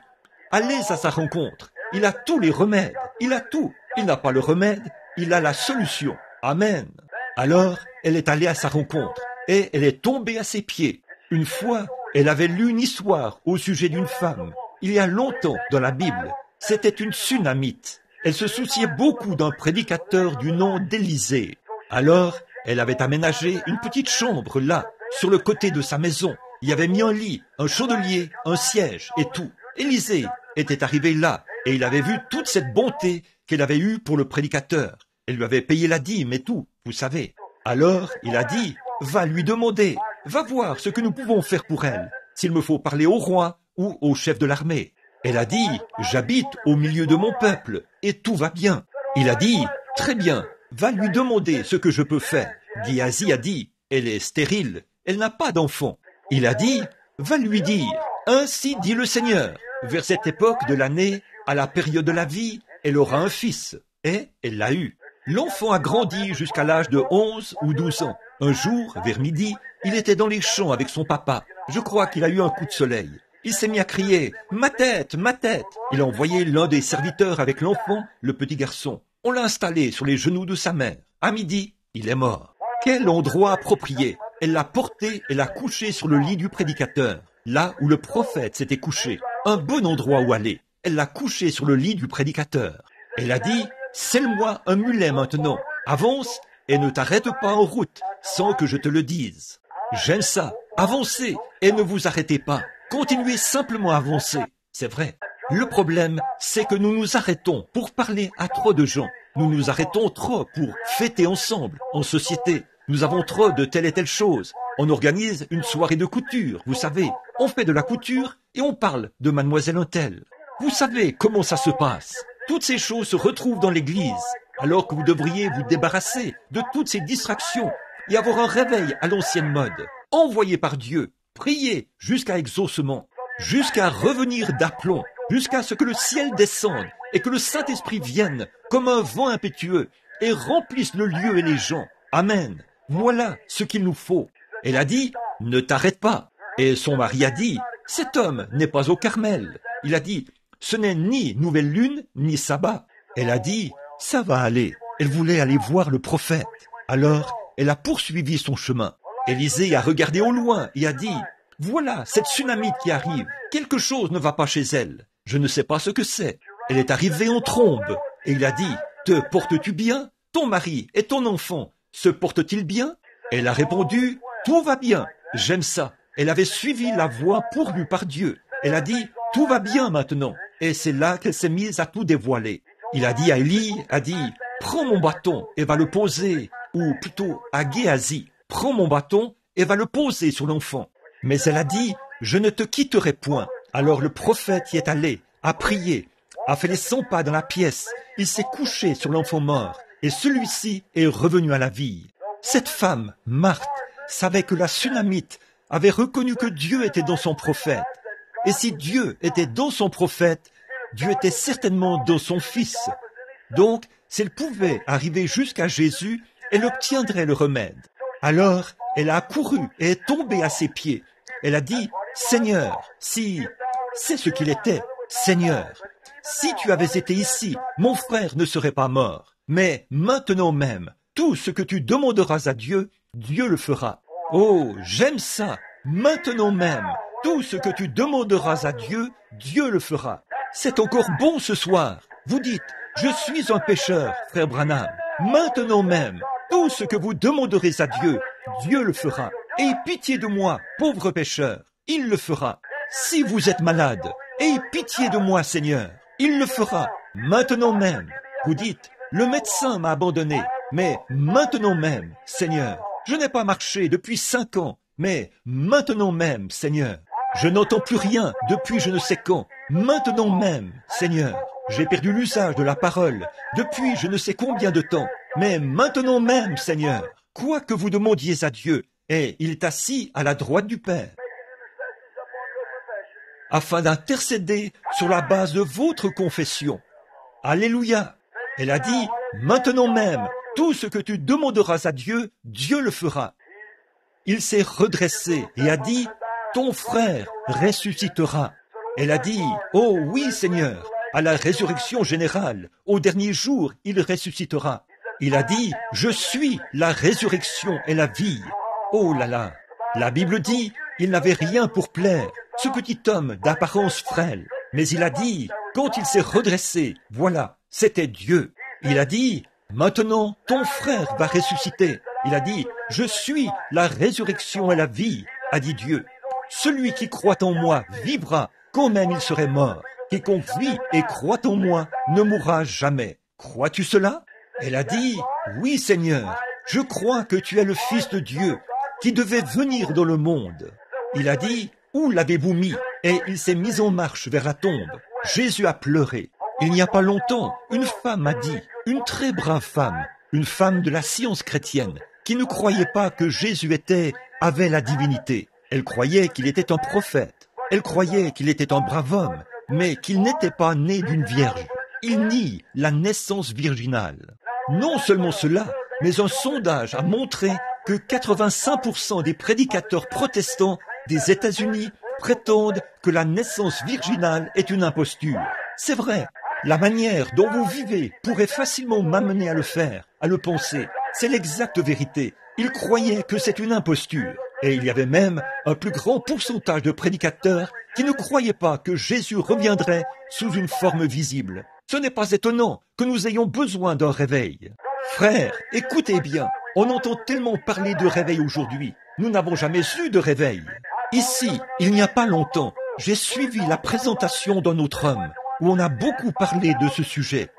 S1: Allez à sa rencontre. Il a tous les remèdes. Il a tout. Il n'a pas le remède. Il a la solution. Amen. Alors, elle est allée à sa rencontre et elle est tombée à ses pieds. Une fois, elle avait lu une histoire au sujet d'une femme. Il y a longtemps dans la Bible. C'était une Sunamite. Elle se souciait beaucoup d'un prédicateur du nom d'Élisée. Alors, elle avait aménagé une petite chambre là, sur le côté de sa maison. Il y avait mis un lit, un chandelier, un siège et tout. Élisée était arrivé là et il avait vu toute cette bonté qu'elle avait eue pour le prédicateur. Elle lui avait payé la dîme et tout, vous savez. Alors, il a dit, va lui demander, va voir ce que nous pouvons faire pour elle. S'il me faut parler au roi, ou au chef de l'armée. Elle a dit, j'habite au milieu de mon peuple et tout va bien. Il a dit, très bien, va lui demander ce que je peux faire. Géhazi a dit, elle est stérile, elle n'a pas d'enfant. Il a dit, va lui dire, ainsi dit le Seigneur, vers cette époque de l'année, à la période de la vie, elle aura un fils. Et elle l'a eu. L'enfant a grandi jusqu'à l'âge de 11 ou 12 ans. Un jour, vers midi, il était dans les champs avec son papa. Je crois qu'il a eu un coup de soleil. Il s'est mis à crier « Ma tête, ma tête !» Il a envoyé l'un des serviteurs avec l'enfant, le petit garçon. On l'a installé sur les genoux de sa mère. À midi, il est mort. Quel endroit approprié! Elle l'a porté et l'a couché sur le lit du prédicateur, là où le prophète s'était couché. Un bon endroit où aller. Elle l'a couché sur le lit du prédicateur. Elle a dit « Selle-moi un mulet maintenant. Avance et ne t'arrête pas en route sans que je te le dise. » J'aime ça. Avancez et ne vous arrêtez pas. Continuez simplement à avancer. C'est vrai. Le problème, c'est que nous nous arrêtons pour parler à trop de gens. Nous nous arrêtons trop pour fêter ensemble, en société. Nous avons trop de telle et telle chose. On organise une soirée de couture, vous savez. On fait de la couture et on parle de mademoiselle Untel. Vous savez comment ça se passe. Toutes ces choses se retrouvent dans l'église, alors que vous devriez vous débarrasser de toutes ces distractions et avoir un réveil à l'ancienne mode, envoyé par Dieu, prier jusqu'à exaucement, jusqu'à revenir d'aplomb, jusqu'à ce que le ciel descende et que le Saint-Esprit vienne comme un vent impétueux et remplisse le lieu et les gens. Amen. Voilà ce qu'il nous faut. Elle a dit, ne t'arrête pas. Et son mari a dit, cet homme n'est pas au Carmel. Il a dit, ce n'est ni nouvelle lune, ni sabbat. Elle a dit, ça va aller. Elle voulait aller voir le prophète. Alors, elle a poursuivi son chemin. Élisée a regardé au loin et a dit, voilà cette Sunamite qui arrive. Quelque chose ne va pas chez elle. Je ne sais pas ce que c'est. Elle est arrivée en trombe. Et il a dit, te portes-tu bien? Ton mari et ton enfant se portent-ils bien? Elle a répondu, tout va bien. J'aime ça. Elle avait suivi la voie pourvue par Dieu. Elle a dit, tout va bien maintenant. Et c'est là qu'elle s'est mise à tout dévoiler. Il a dit à Élie, prends mon bâton et va le poser, ou plutôt à Géhazi, prends mon bâton et va le poser sur l'enfant. Mais elle a dit, je ne te quitterai point. Alors le prophète y est allé, a prié, a fait les 100 pas dans la pièce. Il s'est couché sur l'enfant mort et celui-ci est revenu à la vie. Cette femme, Marthe, savait que la Sunamite avait reconnu que Dieu était dans son prophète. Et si Dieu était dans son prophète, Dieu était certainement dans son fils. Donc, s'il pouvait arriver jusqu'à Jésus, elle obtiendrait le remède. Alors, elle a accouru et est tombée à ses pieds. Elle a dit, Seigneur, si, c'est ce qu'il était, Seigneur, si tu avais été ici, mon frère ne serait pas mort. Mais maintenant même, tout ce que tu demanderas à Dieu, Dieu le fera. Oh, j'aime ça. Maintenant même, tout ce que tu demanderas à Dieu, Dieu le fera. C'est encore bon ce soir. Vous dites, je suis un pécheur, frère Branham. Maintenant même, tout ce que vous demanderez à Dieu, Dieu le fera. Aie pitié de moi, pauvre pécheur. Il le fera. Si vous êtes malade, aie pitié de moi, Seigneur. Il le fera. Maintenant même. Vous dites, le médecin m'a abandonné. Mais maintenant même, Seigneur. Je n'ai pas marché depuis 5 ans. Mais maintenant même, Seigneur. Je n'entends plus rien depuis je ne sais quand. Maintenant même, Seigneur. J'ai perdu l'usage de la parole depuis je ne sais combien de temps. Mais maintenant même, Seigneur. Quoi que vous demandiez à Dieu, et il est assis à la droite du Père, afin d'intercéder sur la base de votre confession. Alléluia. Elle a dit, maintenant même, tout ce que tu demanderas à Dieu, Dieu le fera. Il s'est redressé et a dit, ton frère ressuscitera. Elle a dit, oh oui Seigneur, à la résurrection générale, au dernier jour, il ressuscitera. Il a dit, je suis la résurrection et la vie. Oh là là, la Bible dit, il n'avait rien pour plaire, ce petit homme d'apparence frêle. Mais il a dit, quand il s'est redressé, voilà, c'était Dieu. Il a dit, maintenant ton frère va ressusciter. Il a dit, je suis la résurrection et la vie, a dit Dieu. Celui qui croit en moi vivra, quand même il serait mort. Quiconque vit et croit en moi ne mourra jamais. Crois-tu cela? Elle a dit, oui Seigneur, je crois que tu es le Fils de Dieu, qui devait venir dans le monde. Il a dit, Où l'avez-vous mis? Et il s'est mis en marche vers la tombe. Jésus a pleuré. Il n'y a pas longtemps, une femme a dit, une très brave femme, une femme de la science chrétienne, qui ne croyait pas que Jésus avait la divinité. Elle croyait qu'il était un prophète. Elle croyait qu'il était un brave homme, mais qu'il n'était pas né d'une vierge. Il nie la naissance virginale. Non seulement cela, mais un sondage a montré que 85% des prédicateurs protestants des États-Unis prétendent que la naissance virginale est une imposture. C'est vrai, la manière dont vous vivez pourrait facilement m'amener à le faire, à le penser. C'est l'exacte vérité. Ils croyaient que c'est une imposture. Et il y avait même un plus grand pourcentage de prédicateurs qui ne croyaient pas que Jésus reviendrait sous une forme visible. Ce n'est pas étonnant que nous ayons besoin d'un réveil. Frères, écoutez bien, on entend tellement parler de réveil aujourd'hui. Nous n'avons jamais eu de réveil. Ici, il n'y a pas longtemps, j'ai suivi la présentation d'un autre homme où on a beaucoup parlé de ce sujet.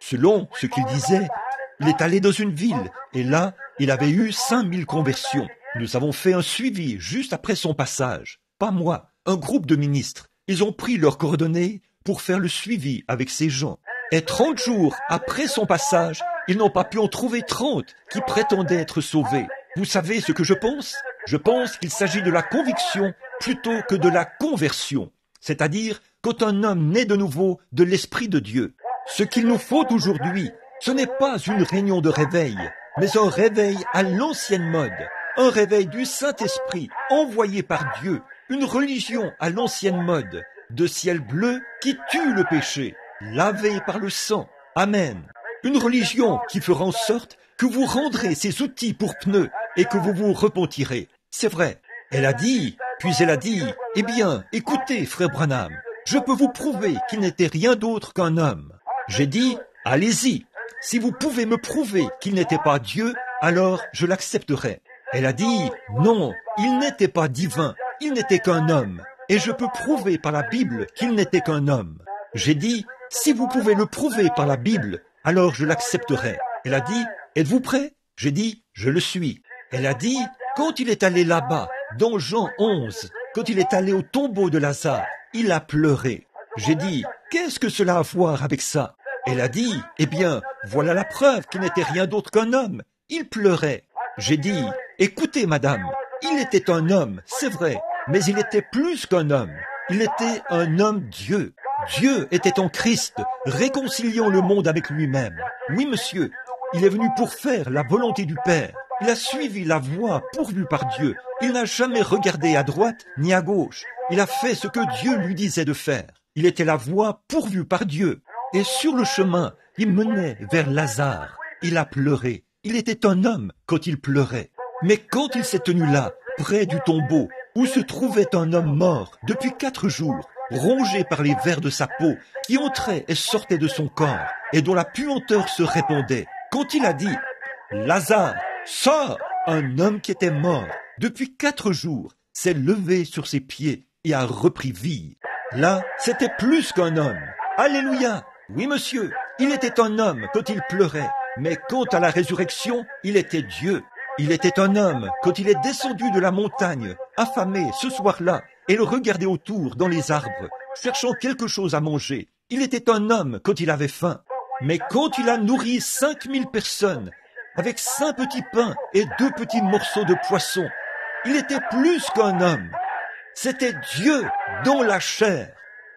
S1: Selon ce qu'il disait, il est allé dans une ville et là, il avait eu 5000 conversions. Nous avons fait un suivi juste après son passage. Pas moi, un groupe de ministres. Ils ont pris leurs coordonnées pour faire le suivi avec ces gens. Et 30 jours après son passage, ils n'ont pas pu en trouver 30 qui prétendaient être sauvés. Vous savez ce que je pense? Je pense qu'il s'agit de la conviction plutôt que de la conversion. C'est-à-dire quand un homme naît de nouveau de l'Esprit de Dieu. Ce qu'il nous faut aujourd'hui, ce n'est pas une réunion de réveil, mais un réveil à l'ancienne mode. Un réveil du Saint-Esprit envoyé par Dieu. Une religion à l'ancienne mode, de ciel bleu qui tue le péché, lavé par le sang. Amen. Une religion qui fera en sorte que vous rendrez ces outils pour pneus et que vous vous repentirez. C'est vrai. Elle a dit, puis elle a dit, eh bien, écoutez, frère Branham, je peux vous prouver qu'il n'était rien d'autre qu'un homme. J'ai dit, allez-y. Si vous pouvez me prouver qu'il n'était pas Dieu, alors je l'accepterai. Elle a dit, non, il n'était pas divin, il n'était qu'un homme. Et je peux prouver par la Bible qu'il n'était qu'un homme. J'ai dit, si vous pouvez le prouver par la Bible, alors je l'accepterai. Elle a dit, êtes-vous prêt? J'ai dit, je le suis. Elle a dit, quand il est allé là-bas, dans Jean 11, quand il est allé au tombeau de Lazare, il a pleuré. J'ai dit, qu'est-ce que cela a à voir avec ça? Elle a dit, eh bien, voilà la preuve qu'il n'était rien d'autre qu'un homme. Il pleurait. J'ai dit, écoutez, madame, il était un homme, c'est vrai, mais il était plus qu'un homme. Il était un homme Dieu. Dieu était en Christ, réconciliant le monde avec lui-même. Oui, monsieur, il est venu pour faire la volonté du Père. Il a suivi la voie pourvue par Dieu. Il n'a jamais regardé à droite ni à gauche. Il a fait ce que Dieu lui disait de faire. Il était la voie pourvue par Dieu. Et sur le chemin, il menait vers Lazare. Il a pleuré. Il était un homme quand il pleurait. Mais quand il s'est tenu là, près du tombeau, où se trouvait un homme mort depuis 4 jours, rongé par les vers de sa peau, qui entrait et sortait de son corps, et dont la puanteur se répandait, quand il a dit « Lazare, sors !» Un homme qui était mort depuis 4 jours s'est levé sur ses pieds et a repris vie. Là, c'était plus qu'un homme. Alléluia! Oui, monsieur, il était un homme quand il pleurait, mais quant à la résurrection, il était Dieu. Il était un homme quand il est descendu de la montagne, affamé ce soir-là, et il regardait autour dans les arbres, cherchant quelque chose à manger. Il était un homme quand il avait faim. Mais quand il a nourri 5000 personnes, avec 5 petits pains et 2 petits morceaux de poisson, il était plus qu'un homme. C'était Dieu dans la chair.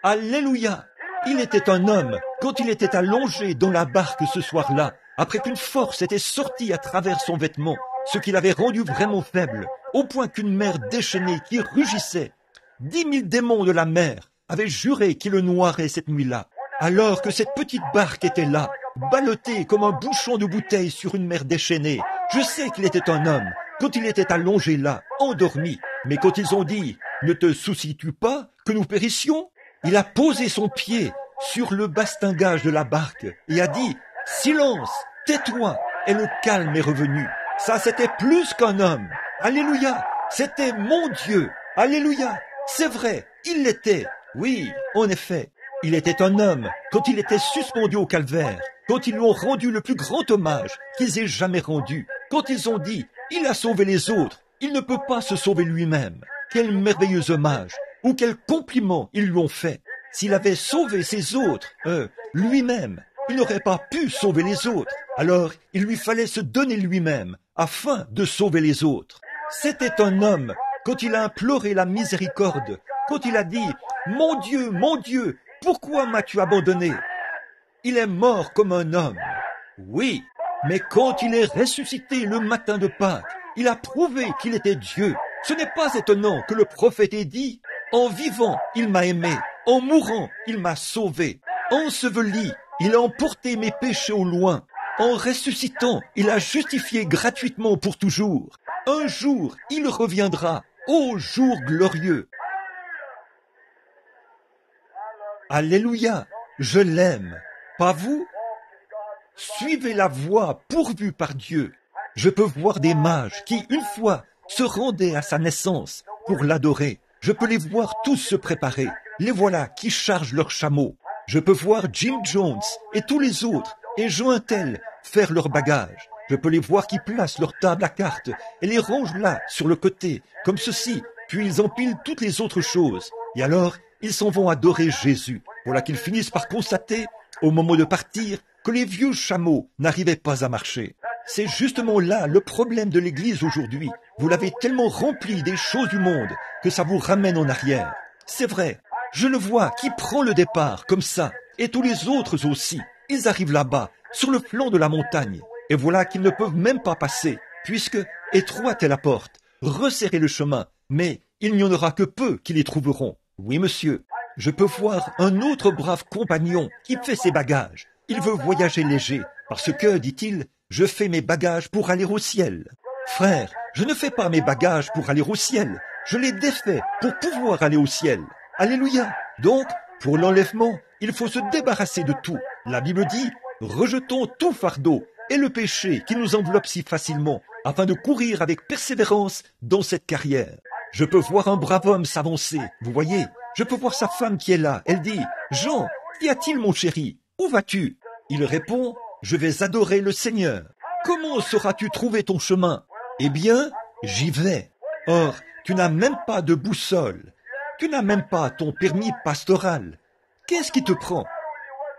S1: Alléluia! Il était un homme quand il était allongé dans la barque ce soir-là, après qu'une force était sortie à travers son vêtement, ce qui l'avait rendu vraiment faible, au point qu'une mer déchaînée qui rugissait, 10 000 démons de la mer avaient juré qu'il le noierait cette nuit-là, alors que cette petite barque était là, ballottée comme un bouchon de bouteille sur une mer déchaînée. Je sais qu'il était un homme quand il était allongé là, endormi, mais quand ils ont dit « Ne te soucies-tu pas que nous périssions ?» il a posé son pied sur le bastingage de la barque et a dit « Silence, tais-toi !» et le calme est revenu. Ça, c'était plus qu'un homme. Alléluia! C'était mon Dieu. Alléluia! C'est vrai, il l'était. Oui, en effet, il était un homme quand il était suspendu au calvaire, quand ils lui ont rendu le plus grand hommage qu'ils aient jamais rendu, quand ils ont dit « Il a sauvé les autres, il ne peut pas se sauver lui-même ». quel merveilleux hommage ou quel compliment ils lui ont fait. S'il avait sauvé ses autres, lui-même, il n'aurait pas pu sauver les autres. Alors, il lui fallait se donner lui-même afin de sauver les autres. C'était un homme, quand il a imploré la miséricorde, quand il a dit « Mon Dieu, pourquoi m'as-tu abandonné ?» Il est mort comme un homme. Oui, mais quand il est ressuscité le matin de Pâques, il a prouvé qu'il était Dieu. Ce n'est pas étonnant que le prophète ait dit « En vivant, il m'a aimé. En mourant, il m'a sauvé. Enseveli, il a emporté mes péchés au loin. En ressuscitant, il a justifié gratuitement pour toujours. Un jour, il reviendra. Ô jour glorieux! Alléluia! Je l'aime. Pas vous? Suivez la voie pourvue par Dieu. Je peux voir des mages qui, une fois, se rendaient à sa naissance pour l'adorer. Je peux les voir tous se préparer. Les voilà qui chargent leurs chameaux. Je peux voir Jim Jones et tous les autres et Jointel faire leurs bagages. Je peux les voir qui placent leur table à cartes et les rangent là, sur le côté, comme ceci, puis ils empilent toutes les autres choses. Et alors, ils s'en vont adorer Jésus. Voilà qu'ils finissent par constater, au moment de partir, que les vieux chameaux n'arrivaient pas à marcher. C'est justement là le problème de l'Église aujourd'hui. Vous l'avez tellement rempli des choses du monde que ça vous ramène en arrière. C'est vrai, je le vois qui prend le départ comme ça, et tous les autres aussi. Ils arrivent là-bas, sur le flanc de la montagne, et voilà qu'ils ne peuvent même pas passer, puisque étroite est la porte, resserrez le chemin, mais il n'y en aura que peu qui les trouveront. Oui, monsieur, je peux voir un autre brave compagnon qui fait ses bagages. Il veut voyager léger, parce que, dit-il, je fais mes bagages pour aller au ciel. Frère, je ne fais pas mes bagages pour aller au ciel, je les défais pour pouvoir aller au ciel. Alléluia. Donc, pour l'enlèvement, il faut se débarrasser de tout. La Bible dit, rejetons tout fardeau et le péché qui nous enveloppe si facilement, afin de courir avec persévérance dans cette carrière. Je peux voir un brave homme s'avancer, vous voyez. Je peux voir sa femme qui est là. Elle dit, Jean, qu'y a-t-il mon chéri? Où vas-tu? Il répond, je vais adorer le Seigneur. Comment sauras-tu trouver ton chemin? Eh bien, j'y vais. Or, tu n'as même pas de boussole. Tu n'as même pas ton permis pastoral. Qu'est-ce qui te prend?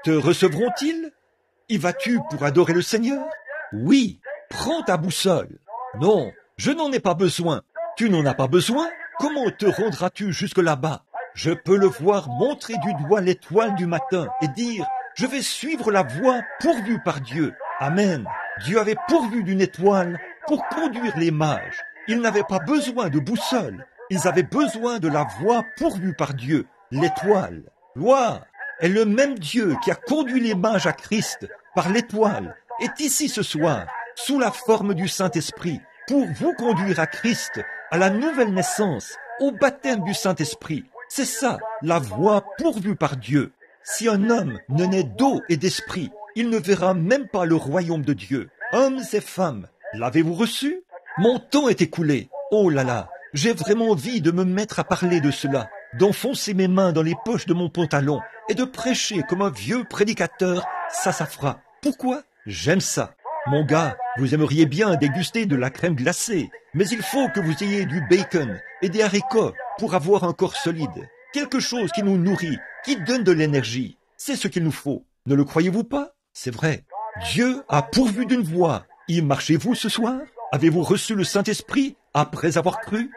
S1: Te recevront-ils? Y vas-tu pour adorer le Seigneur? Oui, prends ta boussole. Non, je n'en ai pas besoin. Tu n'en as pas besoin? Comment te rendras-tu jusque là-bas? Je peux le voir montrer du doigt l'étoile du matin et dire, je vais suivre la voie pourvue par Dieu. Amen. Dieu avait pourvu d'une étoile pour conduire les mages. Ils n'avaient pas besoin de boussole. Ils avaient besoin de la voie pourvue par Dieu, l'étoile. Gloire est le même Dieu qui a conduit les mages à Christ par l'étoile, est ici ce soir, sous la forme du Saint-Esprit, pour vous conduire à Christ, à la nouvelle naissance, au baptême du Saint-Esprit. C'est ça, la voie pourvue par Dieu. Si un homme ne naît d'eau et d'esprit, il ne verra même pas le royaume de Dieu. Hommes et femmes, l'avez-vous reçu? Mon temps est écoulé. Oh là là, j'ai vraiment envie de me mettre à parler de cela, d'enfoncer mes mains dans les poches de mon pantalon et de prêcher comme un vieux prédicateur, ça fera. Pourquoi? J'aime ça. Mon gars, vous aimeriez bien déguster de la crème glacée, mais il faut que vous ayez du bacon et des haricots pour avoir un corps solide. Quelque chose qui nous nourrit, qui donne de l'énergie. C'est ce qu'il nous faut. Ne le croyez-vous pas? C'est vrai. Dieu a pourvu d'une voie. Y marchez-vous ce soir? Avez-vous reçu le Saint-Esprit après avoir cru?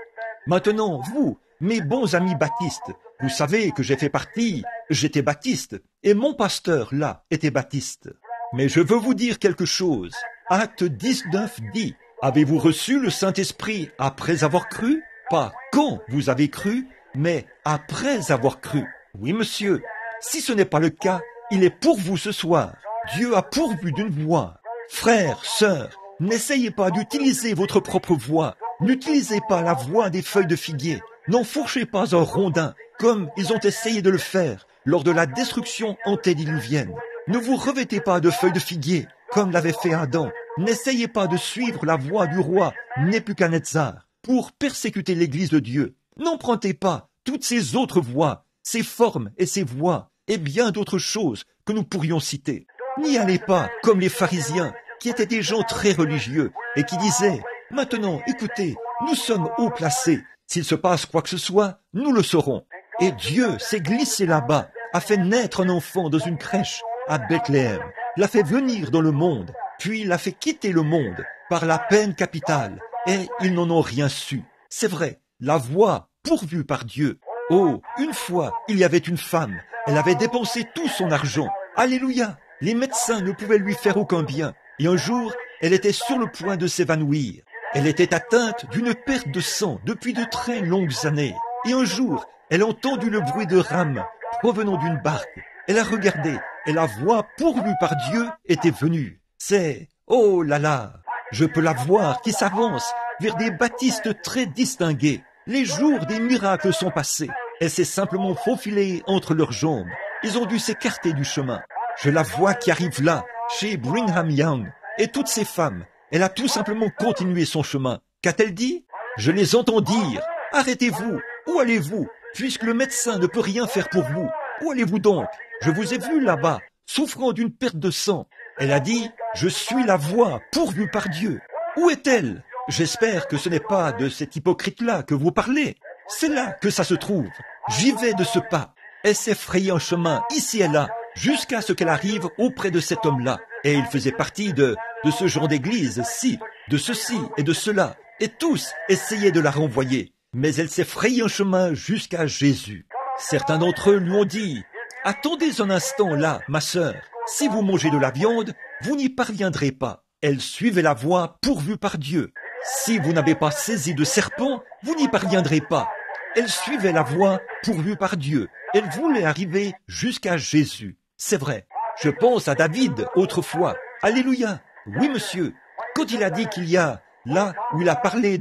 S1: Maintenant, vous, mes bons amis baptistes, vous savez que j'ai fait partie, j'étais baptiste, et mon pasteur, là, était baptiste. Mais je veux vous dire quelque chose. Acte 19 dit, avez-vous reçu le Saint-Esprit après avoir cru? Pas quand vous avez cru, mais après avoir cru. Oui, monsieur. Si ce n'est pas le cas, il est pour vous ce soir. Dieu a pourvu d'une voie. Frères, sœurs, n'essayez pas d'utiliser votre propre voix. N'utilisez pas la voix des feuilles de figuier. N'enfourchez pas un rondin, comme ils ont essayé de le faire lors de la destruction antédiluvienne. Ne vous revêtez pas de feuilles de figuier, comme l'avait fait Adam. N'essayez pas de suivre la voie du roi Nebuchadnezzar pour persécuter l'Église de Dieu. N'empruntez pas toutes ces autres voies, ces formes et ces voies, et bien d'autres choses que nous pourrions citer. N'y allez pas comme les pharisiens, qui étaient des gens très religieux, et qui disaient « Maintenant, écoutez, nous sommes haut placés, S'il se passe quoi que ce soit, nous le saurons. Et Dieu s'est glissé là-bas, a fait naître un enfant dans une crèche à Bethléem, l'a fait venir dans le monde, puis l'a fait quitter le monde par la peine capitale, et ils n'en ont rien su. C'est vrai, la voie pourvue par Dieu. Oh, une fois, il y avait une femme, elle avait dépensé tout son argent. Alléluia! Les médecins ne pouvaient lui faire aucun bien. Et un jour, elle était sur le point de s'évanouir. Elle était atteinte d'une perte de sang depuis de très longues années. Et un jour, elle a entendu le bruit de rames provenant d'une barque. Elle a regardé, et la voie pourvue par Dieu était venue. C'est, oh là là, je peux la voir qui s'avance vers des baptistes très distingués. Les jours des miracles sont passés. Elle s'est simplement faufilée entre leurs jambes. Ils ont dû s'écarter du chemin. Je la vois qui arrive là, chez Brigham Young. Et toutes ces femmes, elle a tout simplement continué son chemin. Qu'a-t-elle dit? Je les entends dire, arrêtez-vous, où allez-vous? Puisque le médecin ne peut rien faire pour vous. Où allez-vous donc? Je vous ai vu là-bas, souffrant d'une perte de sang. Elle a dit, je suis la voie pourvue par Dieu. Où est-elle? J'espère que ce n'est pas de cet hypocrite-là que vous parlez. C'est là que ça se trouve. J'y vais de ce pas. Elle s'est frayée un chemin ici et là, jusqu'à ce qu'elle arrive auprès de cet homme-là. Et il faisait partie de ce genre d'église-ci, de ceci et de cela. Et tous essayaient de la renvoyer. Mais elle s'est frayée un chemin jusqu'à Jésus. Certains d'entre eux lui ont dit, « Attendez un instant là, ma sœur. Si vous mangez de la viande, vous n'y parviendrez pas. » Elle suivait la voie pourvue par Dieu. Si vous n'avez pas saisi de serpent, vous n'y parviendrez pas. Elle suivait la voie pourvue par Dieu. Elle voulait arriver jusqu'à Jésus. C'est vrai. Je pense à David autrefois. Alléluia. Oui, monsieur. Quand il a dit qu'il y a, là où il a parlé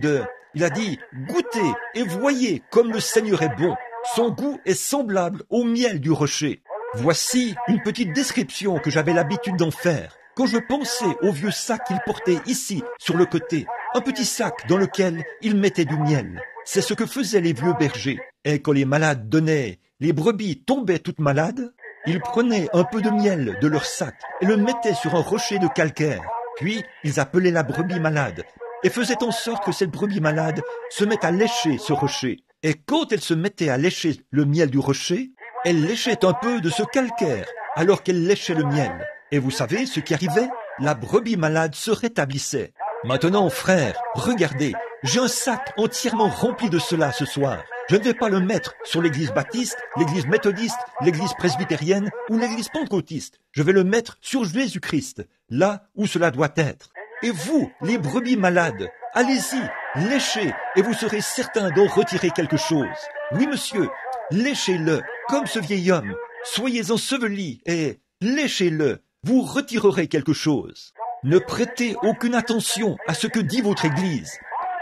S1: il a dit, goûtez et voyez comme le Seigneur est bon. Son goût est semblable au miel du rocher. Voici une petite description que j'avais l'habitude d'en faire. Quand je pensais au vieux sac qu'il portait ici, sur le côté, un petit sac dans lequel il mettait du miel. C'est ce que faisaient les vieux bergers. Et quand les malades donnaient, les brebis tombaient toutes malades, ils prenaient un peu de miel de leur sac et le mettaient sur un rocher de calcaire. Puis, ils appelaient la brebis malade et faisaient en sorte que cette brebis malade se mette à lécher ce rocher. Et quand elle se mettait à lécher le miel du rocher, elle léchait un peu de ce calcaire alors qu'elle léchait le miel. Et vous savez ce qui arrivait? La brebis malade se rétablissait. Maintenant, frère, regardez, j'ai un sac entièrement rempli de cela ce soir. Je ne vais pas le mettre sur l'église baptiste, l'église méthodiste, l'église presbytérienne ou l'église pentecôtiste. Je vais le mettre sur Jésus-Christ, là où cela doit être. Et vous, les brebis malades, allez-y, léchez, et vous serez certain d'en retirer quelque chose. Oui, monsieur, léchez-le, comme ce vieil homme. Soyez ensevelis et léchez-le, vous retirerez quelque chose. Ne prêtez aucune attention à ce que dit votre Église.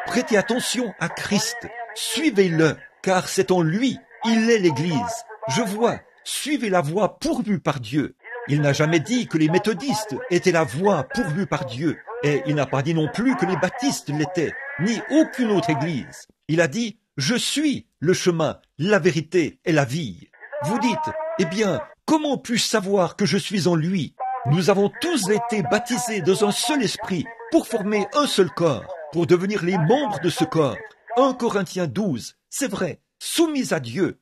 S1: Prêtez attention à Christ. Suivez-le, car c'est en lui, il est l'Église. Je vois, suivez la voie pourvue par Dieu. Il n'a jamais dit que les méthodistes étaient la voie pourvue par Dieu, et il n'a pas dit non plus que les baptistes l'étaient, ni aucune autre Église. Il a dit, je suis le chemin, la vérité et la vie. Vous dites, eh bien, comment puis-je savoir que je suis en lui? Nous avons tous été baptisés dans un seul esprit pour former un seul corps, pour devenir les membres de ce corps. 1 Corinthiens 12, c'est vrai, soumis à Dieu,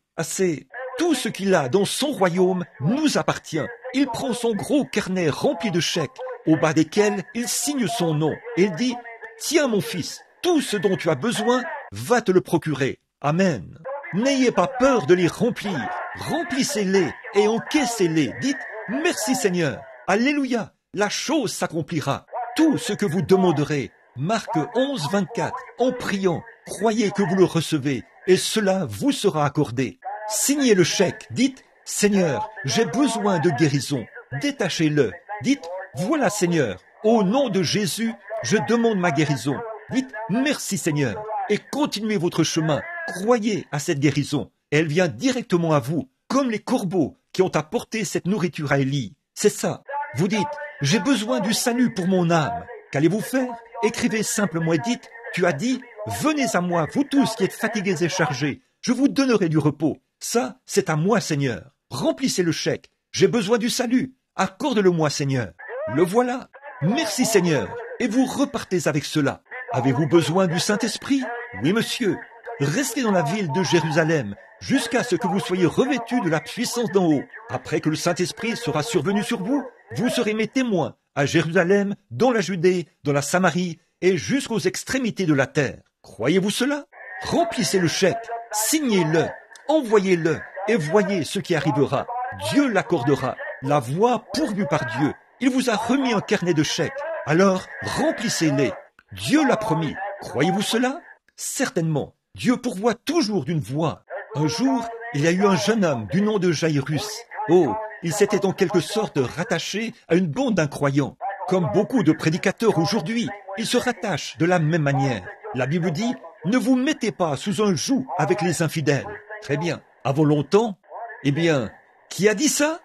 S1: tout ce qu'il a dans son royaume nous appartient. Il prend son gros carnet rempli de chèques, au bas desquels il signe son nom, et il dit, tiens mon fils, tout ce dont tu as besoin, va te le procurer. Amen. N'ayez pas peur de les remplir, remplissez-les et encaissez-les. Dites, merci Seigneur. Alléluia, la chose s'accomplira. Tout ce que vous demanderez, Marc 11, 24, en priant, croyez que vous le recevez, et cela vous sera accordé. Signez le chèque, dites, Seigneur, j'ai besoin de guérison, détachez-le. Dites, voilà Seigneur, au nom de Jésus, je demande ma guérison. Dites, merci Seigneur, et continuez votre chemin, croyez à cette guérison. Elle vient directement à vous, comme les corbeaux qui ont apporté cette nourriture à Élie. C'est ça. Vous dites, j'ai besoin du salut pour mon âme. Qu'allez-vous faire? Écrivez simplement et dites, tu as dit, venez à moi, vous tous qui êtes fatigués et chargés, je vous donnerai du repos. Ça, c'est à moi, Seigneur. Remplissez le chèque. J'ai besoin du salut. Accorde-le-moi, Seigneur. Le voilà. Merci, Seigneur. Et vous repartez avec cela. Avez-vous besoin du Saint-Esprit? Oui, monsieur. Restez dans la ville de Jérusalem jusqu'à ce que vous soyez revêtus de la puissance d'en haut. Après que le Saint-Esprit sera survenu sur vous, vous serez mes témoins à Jérusalem, dans la Judée, dans la Samarie et jusqu'aux extrémités de la terre. Croyez-vous cela? Remplissez le chèque, signez-le, envoyez-le et voyez ce qui arrivera. Dieu l'accordera. La voie pourvue par Dieu. Il vous a remis un carnet de chèques. Alors, remplissez-les. Dieu l'a promis. Croyez-vous cela? Certainement. Dieu pourvoit toujours d'une voie. Un jour, il y a eu un jeune homme du nom de Jairus. Oh, il s'était en quelque sorte rattaché à une bande d'incroyants. Comme beaucoup de prédicateurs aujourd'hui, ils se rattachent de la même manière. La Bible dit, ne vous mettez pas sous un joug avec les infidèles. Très bien. Avant longtemps, eh bien, qui a dit ça?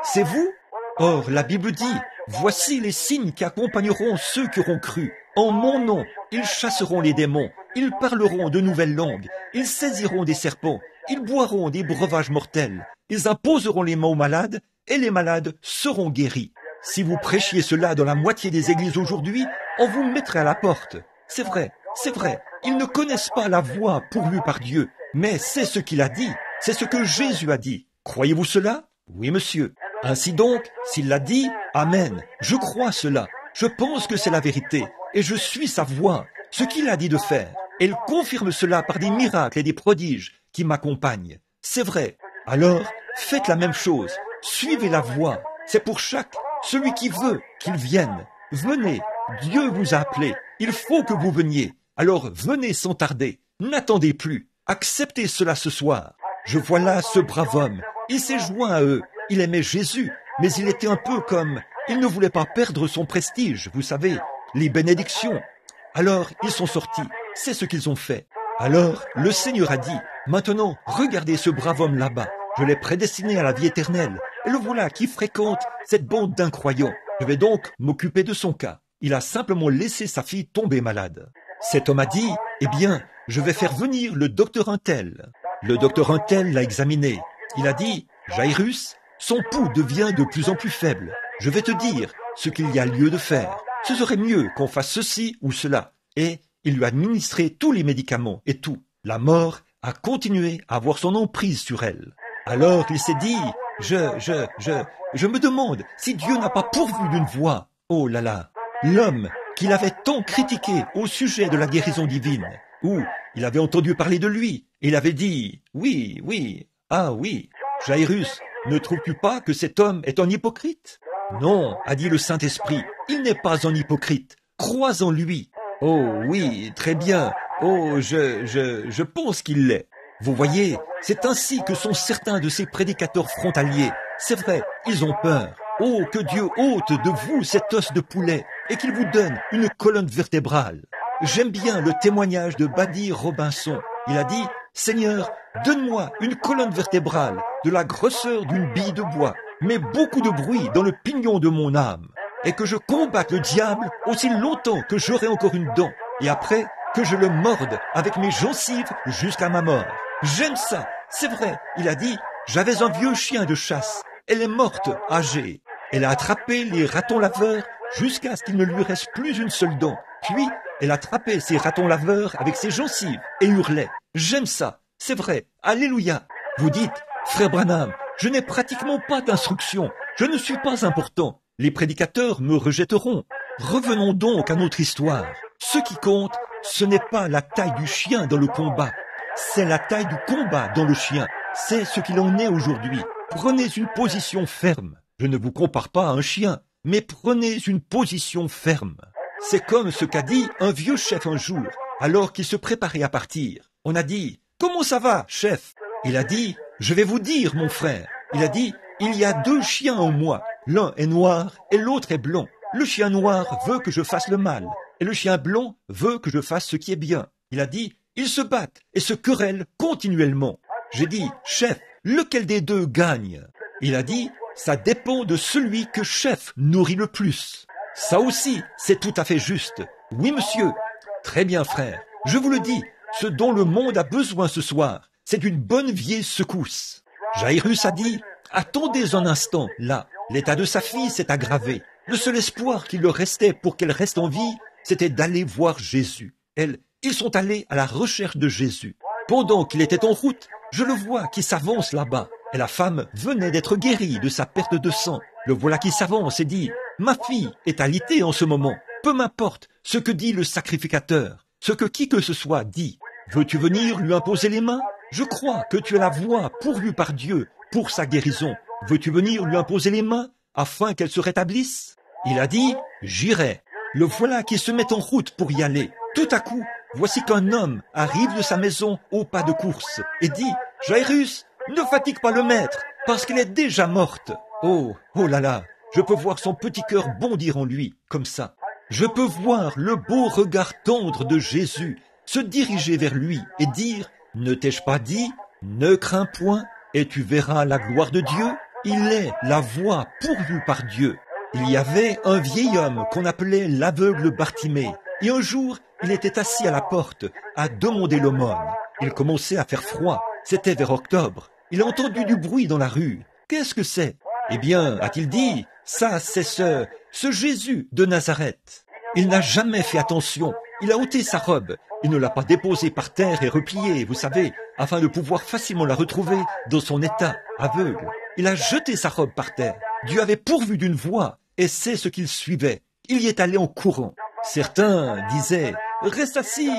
S1: C'est vous? Or, la Bible dit, voici les signes qui accompagneront ceux qui auront cru. En mon nom, ils chasseront les démons, ils parleront de nouvelles langues, ils saisiront des serpents, ils boiront des breuvages mortels, ils imposeront les mains aux malades, et les malades seront guéris. Si vous prêchiez cela dans la moitié des églises aujourd'hui, on vous mettrait à la porte. C'est vrai, ils ne connaissent pas la voie pourvue par Dieu, mais c'est ce qu'il a dit, c'est ce que Jésus a dit. Croyez-vous cela? Oui, monsieur. Ainsi donc, s'il l'a dit, amen. Je crois cela. Je pense que c'est la vérité. Et je suis sa voix, ce qu'il a dit de faire. Et il confirme cela par des miracles et des prodiges qui m'accompagnent. C'est vrai. Alors, faites la même chose. Suivez la voie. C'est pour celui qui veut qu'il vienne. Venez. Dieu vous a appelé. Il faut que vous veniez. Alors venez sans tarder. N'attendez plus. Acceptez cela ce soir. Je vois là ce brave homme. Il s'est joint à eux. Il aimait Jésus, mais il était un peu comme... Il ne voulait pas perdre son prestige, vous savez, les bénédictions. Alors, ils sont sortis. C'est ce qu'ils ont fait. Alors, le Seigneur a dit, maintenant, regardez ce brave homme là-bas. Je l'ai prédestiné à la vie éternelle. Et le voilà qui fréquente cette bande d'incroyants. Je vais donc m'occuper de son cas. Il a simplement laissé sa fille tomber malade. Cet homme a dit, eh bien, je vais faire venir le docteur Untel. Le docteur Untel l'a examiné. Il a dit, Jairus, son pouls devient de plus en plus faible. Je vais te dire ce qu'il y a lieu de faire. Ce serait mieux qu'on fasse ceci ou cela. Et il lui a administré tous les médicaments et tout. La mort a continué à avoir son emprise sur elle. Alors il s'est dit, je me demande si Dieu n'a pas pourvu d'une voie. Oh là là, l'homme qu'il avait tant critiqué au sujet de la guérison divine, où il avait entendu parler de lui, et il avait dit, oui, ah oui, Jairus, ne trouves-tu pas que cet homme est un hypocrite? Non, a dit le Saint-Esprit, il n'est pas un hypocrite. Crois en lui. Oh oui, très bien. Oh, je pense qu'il l'est. Vous voyez, c'est ainsi que sont certains de ces prédicateurs frontaliers. C'est vrai, ils ont peur. Oh, que Dieu ôte de vous cet os de poulet et qu'il vous donne une colonne vertébrale. J'aime bien le témoignage de Buddy Robinson. Il a dit, Seigneur, donne-moi une colonne vertébrale de la grosseur d'une bille de bois, mais beaucoup de bruit dans le pignon de mon âme, et que je combatte le diable aussi longtemps que j'aurai encore une dent, et après que je le morde avec mes gencives jusqu'à ma mort. J'aime ça, c'est vrai. Il a dit, j'avais un vieux chien de chasse. Elle est morte, âgée. Elle a attrapé les ratons laveurs jusqu'à ce qu'il ne lui reste plus une seule dent. Puis, elle attrapait ces ratons laveurs avec ses gencives et hurlait. J'aime ça, c'est vrai, alléluia. Vous dites, frère Branham, je n'ai pratiquement pas d'instruction, je ne suis pas important. Les prédicateurs me rejetteront. Revenons donc à notre histoire. Ce qui compte, ce n'est pas la taille du chien dans le combat, c'est la taille du combat dans le chien. C'est ce qu'il en est aujourd'hui. Prenez une position ferme. Je ne vous compare pas à un chien, mais prenez une position ferme. C'est comme ce qu'a dit un vieux chef un jour, alors qu'il se préparait à partir. On a dit, « Comment ça va, chef ?» Il a dit, « Je vais vous dire, mon frère. » Il a dit, « Il y a 2 chiens en moi. L'un est noir et l'autre est blanc. Le chien noir veut que je fasse le mal, et le chien blanc veut que je fasse ce qui est bien. » Il a dit, « Ils se battent et se querellent continuellement. » J'ai dit, « Chef, lequel des 2 gagne ?» Il a dit, « Ça dépend de celui que chef nourrit le plus. » Ça aussi, c'est tout à fait juste. Oui, monsieur. Très bien, frère. Je vous le dis, ce dont le monde a besoin ce soir, c'est d'une bonne vieille secousse. Jairus a dit, « Attendez un instant, là. » L'état de sa fille s'est aggravé. Le seul espoir qu'il leur restait pour qu'elle reste en vie, c'était d'aller voir Jésus. Elle Ils sont allés à la recherche de Jésus. Pendant qu'il était en route, je le vois qui s'avance là-bas. Et la femme venait d'être guérie de sa perte de sang. Le voilà qui s'avance et dit, « Ma fille est alitée en ce moment. Peu m'importe ce que dit le sacrificateur, ce que qui que ce soit dit. Veux-tu venir lui imposer les mains? Je crois que tu as la voix pourvue par Dieu pour sa guérison. Veux-tu venir lui imposer les mains afin qu'elle se rétablisse? » Il a dit, « J'irai. » Le voilà qui se met en route pour y aller. Tout à coup, voici qu'un homme arrive de sa maison au pas de course et dit, « Jairus, ne fatigue pas le maître, parce qu'elle est déjà morte. » Oh, oh là là, je peux voir son petit cœur bondir en lui, comme ça. Je peux voir le beau regard tendre de Jésus se diriger vers lui et dire, « Ne t'ai-je pas dit, ne crains point, et tu verras la gloire de Dieu. » Il est la voie pourvue par Dieu. Il y avait un vieil homme qu'on appelait l'aveugle Bartimée, et un jour, il était assis à la porte, à demander l'aumône. Il commençait à faire froid, c'était vers octobre. Il a entendu du bruit dans la rue. Qu'est-ce que c'est? Eh bien, a-t-il dit, ça c'est ce Jésus de Nazareth. Il n'a jamais fait attention, il a ôté sa robe, il ne l'a pas déposée par terre et repliée, vous savez, afin de pouvoir facilement la retrouver dans son état aveugle. Il a jeté sa robe par terre. Dieu avait pourvu d'une voie, et c'est ce qu'il suivait. Il y est allé en courant. Certains disaient, « Reste assis,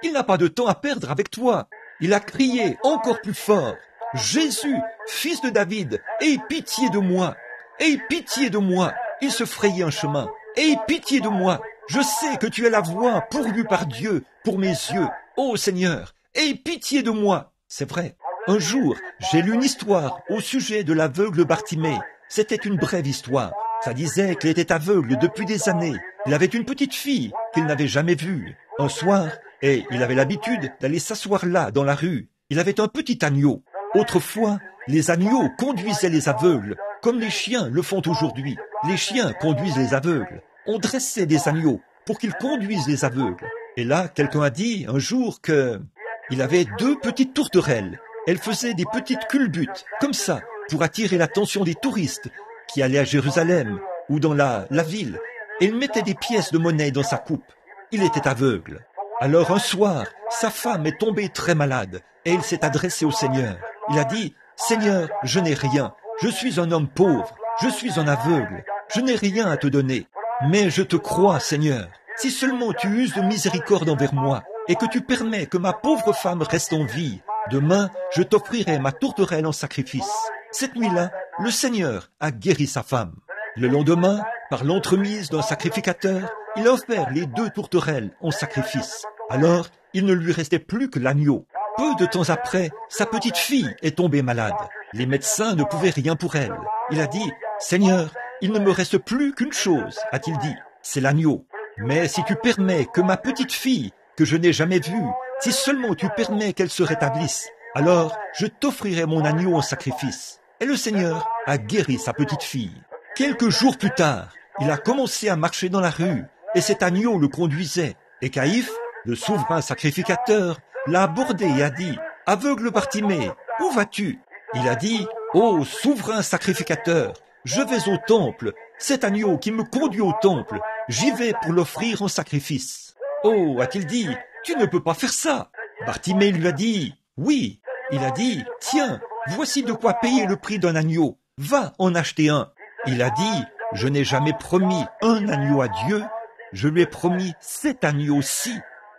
S1: il n'a pas de temps à perdre avec toi. » Il a crié encore plus fort, « Jésus, fils de David, aie pitié de moi, aie pitié de moi. » Il se frayait un chemin, « Aie pitié de moi, je sais que tu es la voie pourvue par Dieu pour mes yeux. Ô Seigneur, aie pitié de moi. » C'est vrai. Un jour, j'ai lu une histoire au sujet de l'aveugle Bartimée. C'était une brève histoire. Ça disait qu'il était aveugle depuis des années. Il avait une petite fille qu'il n'avait jamais vue. Un soir, et il avait l'habitude d'aller s'asseoir là, dans la rue. Il avait un petit agneau. Autrefois, les agneaux conduisaient les aveugles, comme les chiens le font aujourd'hui. Les chiens conduisent les aveugles. On dressait des agneaux pour qu'ils conduisent les aveugles. Et là, quelqu'un a dit un jour que il avait 2 petites tourterelles. Elles faisaient des petites culbutes, comme ça, pour attirer l'attention des touristes qui allaient à Jérusalem ou dans la ville. Et il mettait des pièces de monnaie dans sa coupe. Il était aveugle. Alors un soir, sa femme est tombée très malade et il s'est adressé au Seigneur. Il a dit, « Seigneur, je n'ai rien. Je suis un homme pauvre. Je suis un aveugle. Je n'ai rien à te donner. Mais je te crois, Seigneur. Si seulement tu uses de miséricorde envers moi et que tu permets que ma pauvre femme reste en vie, demain, je t'offrirai ma tourterelle en sacrifice. » Cette nuit-là, le Seigneur a guéri sa femme. Le lendemain, par l'entremise d'un sacrificateur, il a offert les 2 tourterelles en sacrifice. Alors, il ne lui restait plus que l'agneau. Peu de temps après, sa petite fille est tombée malade. Les médecins ne pouvaient rien pour elle. Il a dit, « Seigneur, il ne me reste plus qu'une chose, a-t-il dit, c'est l'agneau. Mais si tu permets que ma petite fille, que je n'ai jamais vue, si seulement tu permets qu'elle se rétablisse, alors je t'offrirai mon agneau en sacrifice. » Et le Seigneur a guéri sa petite fille. Quelques jours plus tard, il a commencé à marcher dans la rue, et cet agneau le conduisait. Et Caïphe, le souverain sacrificateur, l'a abordé et a dit, « Aveugle Bartimée, où vas-tu » Il a dit, « Ô souverain sacrificateur, je vais au temple, cet agneau qui me conduit au temple, j'y vais pour l'offrir en sacrifice. » Oh, a-t-il dit, tu ne peux pas faire ça. Bartimée lui a dit, oui. Il a dit, tiens, voici de quoi payer le prix d'un agneau, va en acheter un. Il a dit, je n'ai jamais promis un agneau à Dieu, je lui ai promis cet agneau-ci.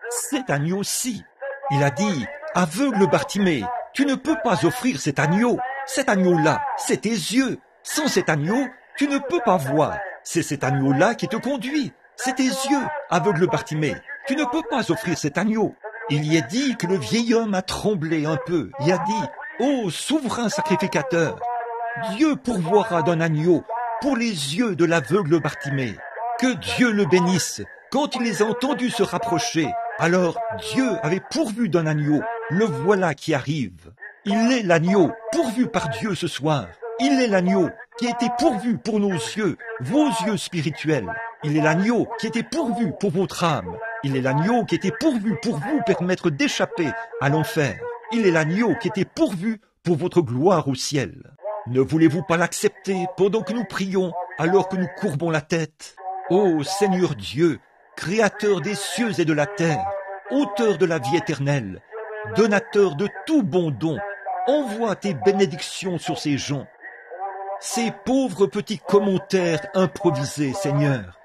S1: Cet agneau-ci. Il a dit, aveugle Bartimée, tu ne peux pas offrir cet agneau. Cet agneau-là, c'est tes yeux. Sans cet agneau, tu ne peux pas voir. C'est cet agneau-là qui te conduit. C'est tes yeux, aveugle Bartimée. Tu ne peux pas offrir cet agneau. Il y est dit que le vieil homme a tremblé un peu et a dit, ô souverain sacrificateur, Dieu pourvoira d'un agneau pour les yeux de l'aveugle Bartimée. Que Dieu le bénisse. Quand il les a entendus se rapprocher, alors Dieu avait pourvu d'un agneau. Le voilà qui arrive. Il est l'agneau pourvu par Dieu ce soir. Il est l'agneau qui a été pourvu pour nos yeux, vos yeux spirituels. Il est l'agneau qui a été pourvu pour votre âme. Il est l'agneau qui a été pourvu pour vous permettre d'échapper à l'enfer. Il est l'agneau qui a été pourvu pour votre gloire au ciel. Ne voulez-vous pas l'accepter pendant que nous prions, alors que nous courbons la tête? Ô Seigneur Dieu, Créateur des cieux et de la terre, auteur de la vie éternelle, donateur de tout bon don, envoie tes bénédictions sur ces gens. Ces pauvres petits commentaires improvisés, Seigneur.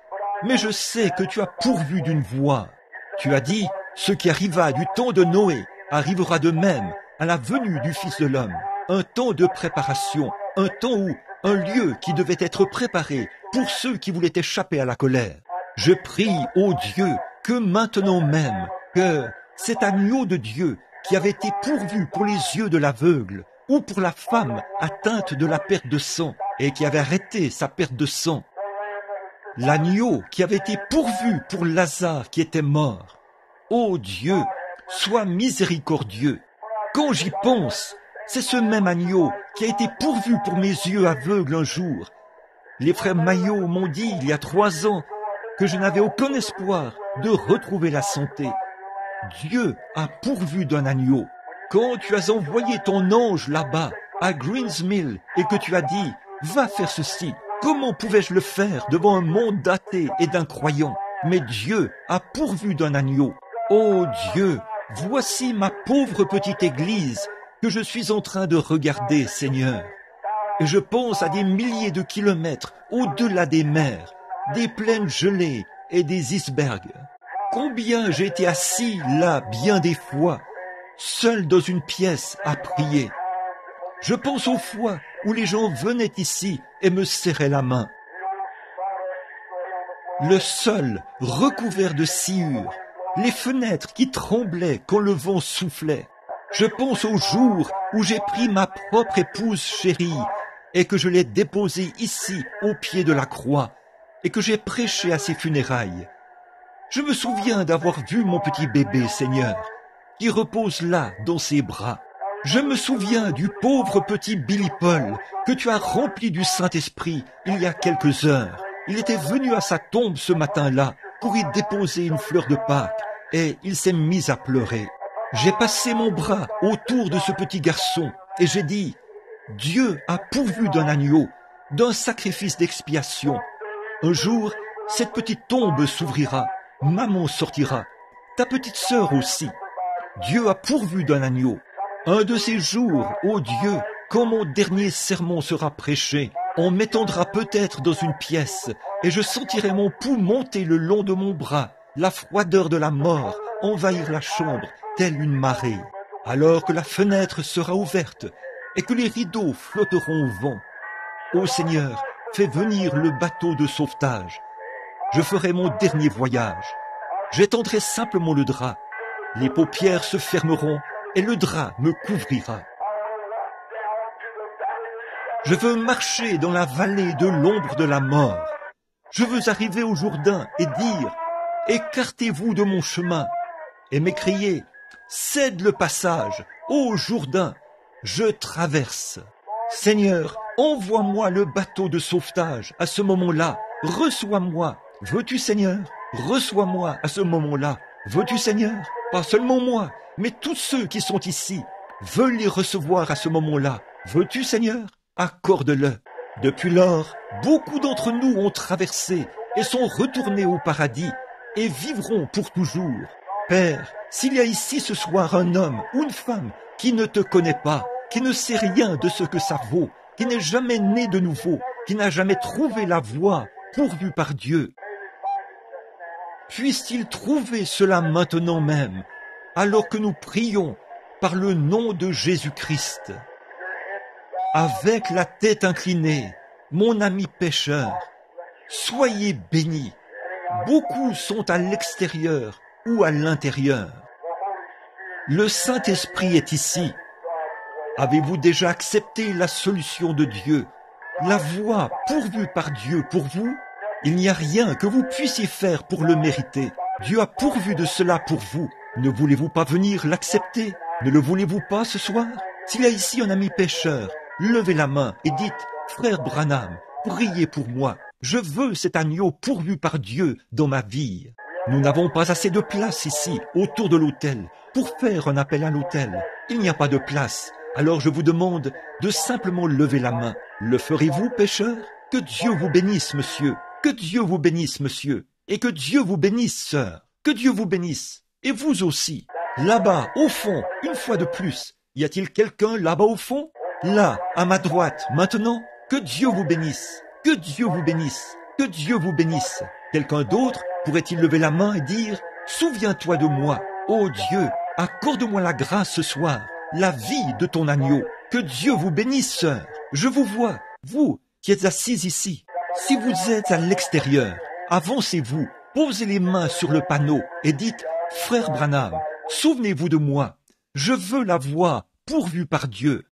S1: Mais je sais que tu as pourvu d'une voie. Tu as dit, ce qui arriva du temps de Noé arrivera de même à la venue du Fils de l'homme. Un temps de préparation, un temps où un lieu qui devait être préparé pour ceux qui voulaient échapper à la colère. Je prie, ô Dieu, que maintenant même, que cet agneau de Dieu qui avait été pourvu pour les yeux de l'aveugle, ou pour la femme atteinte de la perte de sang et qui avait arrêté sa perte de sang, l'agneau qui avait été pourvu pour Lazare qui était mort. Ô Dieu, sois miséricordieux. Quand j'y pense, c'est ce même agneau qui a été pourvu pour mes yeux aveugles un jour. Les frères Maillot m'ont dit il y a 3 ans que je n'avais aucun espoir de retrouver la santé. Dieu a pourvu d'un agneau. Quand tu as envoyé ton ange là-bas, à Greens Mill, et que tu as dit « Va faire ceci », comment pouvais-je le faire devant un monde d'athées et d'incroyants? Mais Dieu a pourvu d'un agneau. Ô Dieu, voici ma pauvre petite église que je suis en train de regarder, Seigneur. Et je pense à des milliers de kilomètres au-delà des mers, des plaines gelées et des icebergs. Combien j'ai été assis là bien des fois, seul dans une pièce à prier. Je pense aux fois où les gens venaient ici et me serraient la main. Le sol recouvert de sciure, les fenêtres qui tremblaient quand le vent soufflait. Je pense au jour où j'ai pris ma propre épouse chérie et que je l'ai déposée ici au pied de la croix et que j'ai prêché à ses funérailles. Je me souviens d'avoir vu mon petit bébé, Seigneur, qui repose là dans ses bras. Je me souviens du pauvre petit Billy Paul que tu as rempli du Saint-Esprit il y a quelques heures. Il était venu à sa tombe ce matin-là pour y déposer une fleur de Pâques et il s'est mis à pleurer. J'ai passé mon bras autour de ce petit garçon et j'ai dit « Dieu a pourvu d'un agneau, d'un sacrifice d'expiation. Un jour, cette petite tombe s'ouvrira, maman sortira, ta petite sœur aussi. Dieu a pourvu d'un agneau. Un de ces jours, ô Dieu, quand mon dernier sermon sera prêché, on m'étendra peut-être dans une pièce et je sentirai mon pouls monter le long de mon bras, la froideur de la mort envahir la chambre, telle une marée, alors que la fenêtre sera ouverte et que les rideaux flotteront au vent. Ô Seigneur, fais venir le bateau de sauvetage. Je ferai mon dernier voyage. J'étendrai simplement le drap. Les paupières se fermeront et le drap me couvrira. Je veux marcher dans la vallée de l'ombre de la mort. Je veux arriver au Jourdain et dire « Écartez-vous de mon chemin » et m'écrier « Cède le passage, ô Jourdain, je traverse. » Seigneur, envoie-moi le bateau de sauvetage à ce moment-là. Reçois-moi. Veux-tu, Seigneur? Reçois-moi à ce moment-là. Veux-tu, Seigneur? Pas seulement moi, mais tous ceux qui sont ici veulent les recevoir à ce moment-là. Veux-tu, Seigneur? Accorde-le. Depuis lors, beaucoup d'entre nous ont traversé et sont retournés au paradis et vivront pour toujours. Père, s'il y a ici ce soir un homme ou une femme qui ne te connaît pas, qui ne sait rien de ce que ça vaut, qui n'est jamais né de nouveau, qui n'a jamais trouvé la voie pourvue par Dieu, puisse-t-il trouver cela maintenant même, alors que nous prions par le nom de Jésus-Christ. Avec la tête inclinée, mon ami pécheur, soyez bénis. Beaucoup sont à l'extérieur ou à l'intérieur. Le Saint-Esprit est ici. Avez-vous déjà accepté la solution de Dieu, la voie pourvue par Dieu pour vous? Il n'y a rien que vous puissiez faire pour le mériter. Dieu a pourvu de cela pour vous. Ne voulez-vous pas venir l'accepter? Ne le voulez-vous pas ce soir? S'il y a ici un ami pécheur, levez la main et dites « Frère Branham, priez pour moi. Je veux cet agneau pourvu par Dieu dans ma vie. » Nous n'avons pas assez de place ici, autour de l'autel, pour faire un appel à l'autel. Il n'y a pas de place. Alors je vous demande de simplement lever la main. Le ferez-vous, pécheur? Que Dieu vous bénisse, monsieur. Que Dieu vous bénisse, monsieur. Et que Dieu vous bénisse, sœur. Que Dieu vous bénisse. Et vous aussi. Là-bas, au fond, une fois de plus. Y a-t-il quelqu'un là-bas au fond? Là, à ma droite, maintenant? Que Dieu vous bénisse. Que Dieu vous bénisse. Que Dieu vous bénisse. Quelqu'un d'autre pourrait-il lever la main et dire « Souviens-toi de moi, ô Dieu, accorde-moi la grâce ce soir, la vie de ton agneau. Que Dieu vous bénisse, sœur. Je vous vois, vous qui êtes assises ici. Si vous êtes à l'extérieur, avancez-vous, posez les mains sur le panneau et dites « Frère Branham, souvenez-vous de moi. Je veux la voir pourvue par Dieu.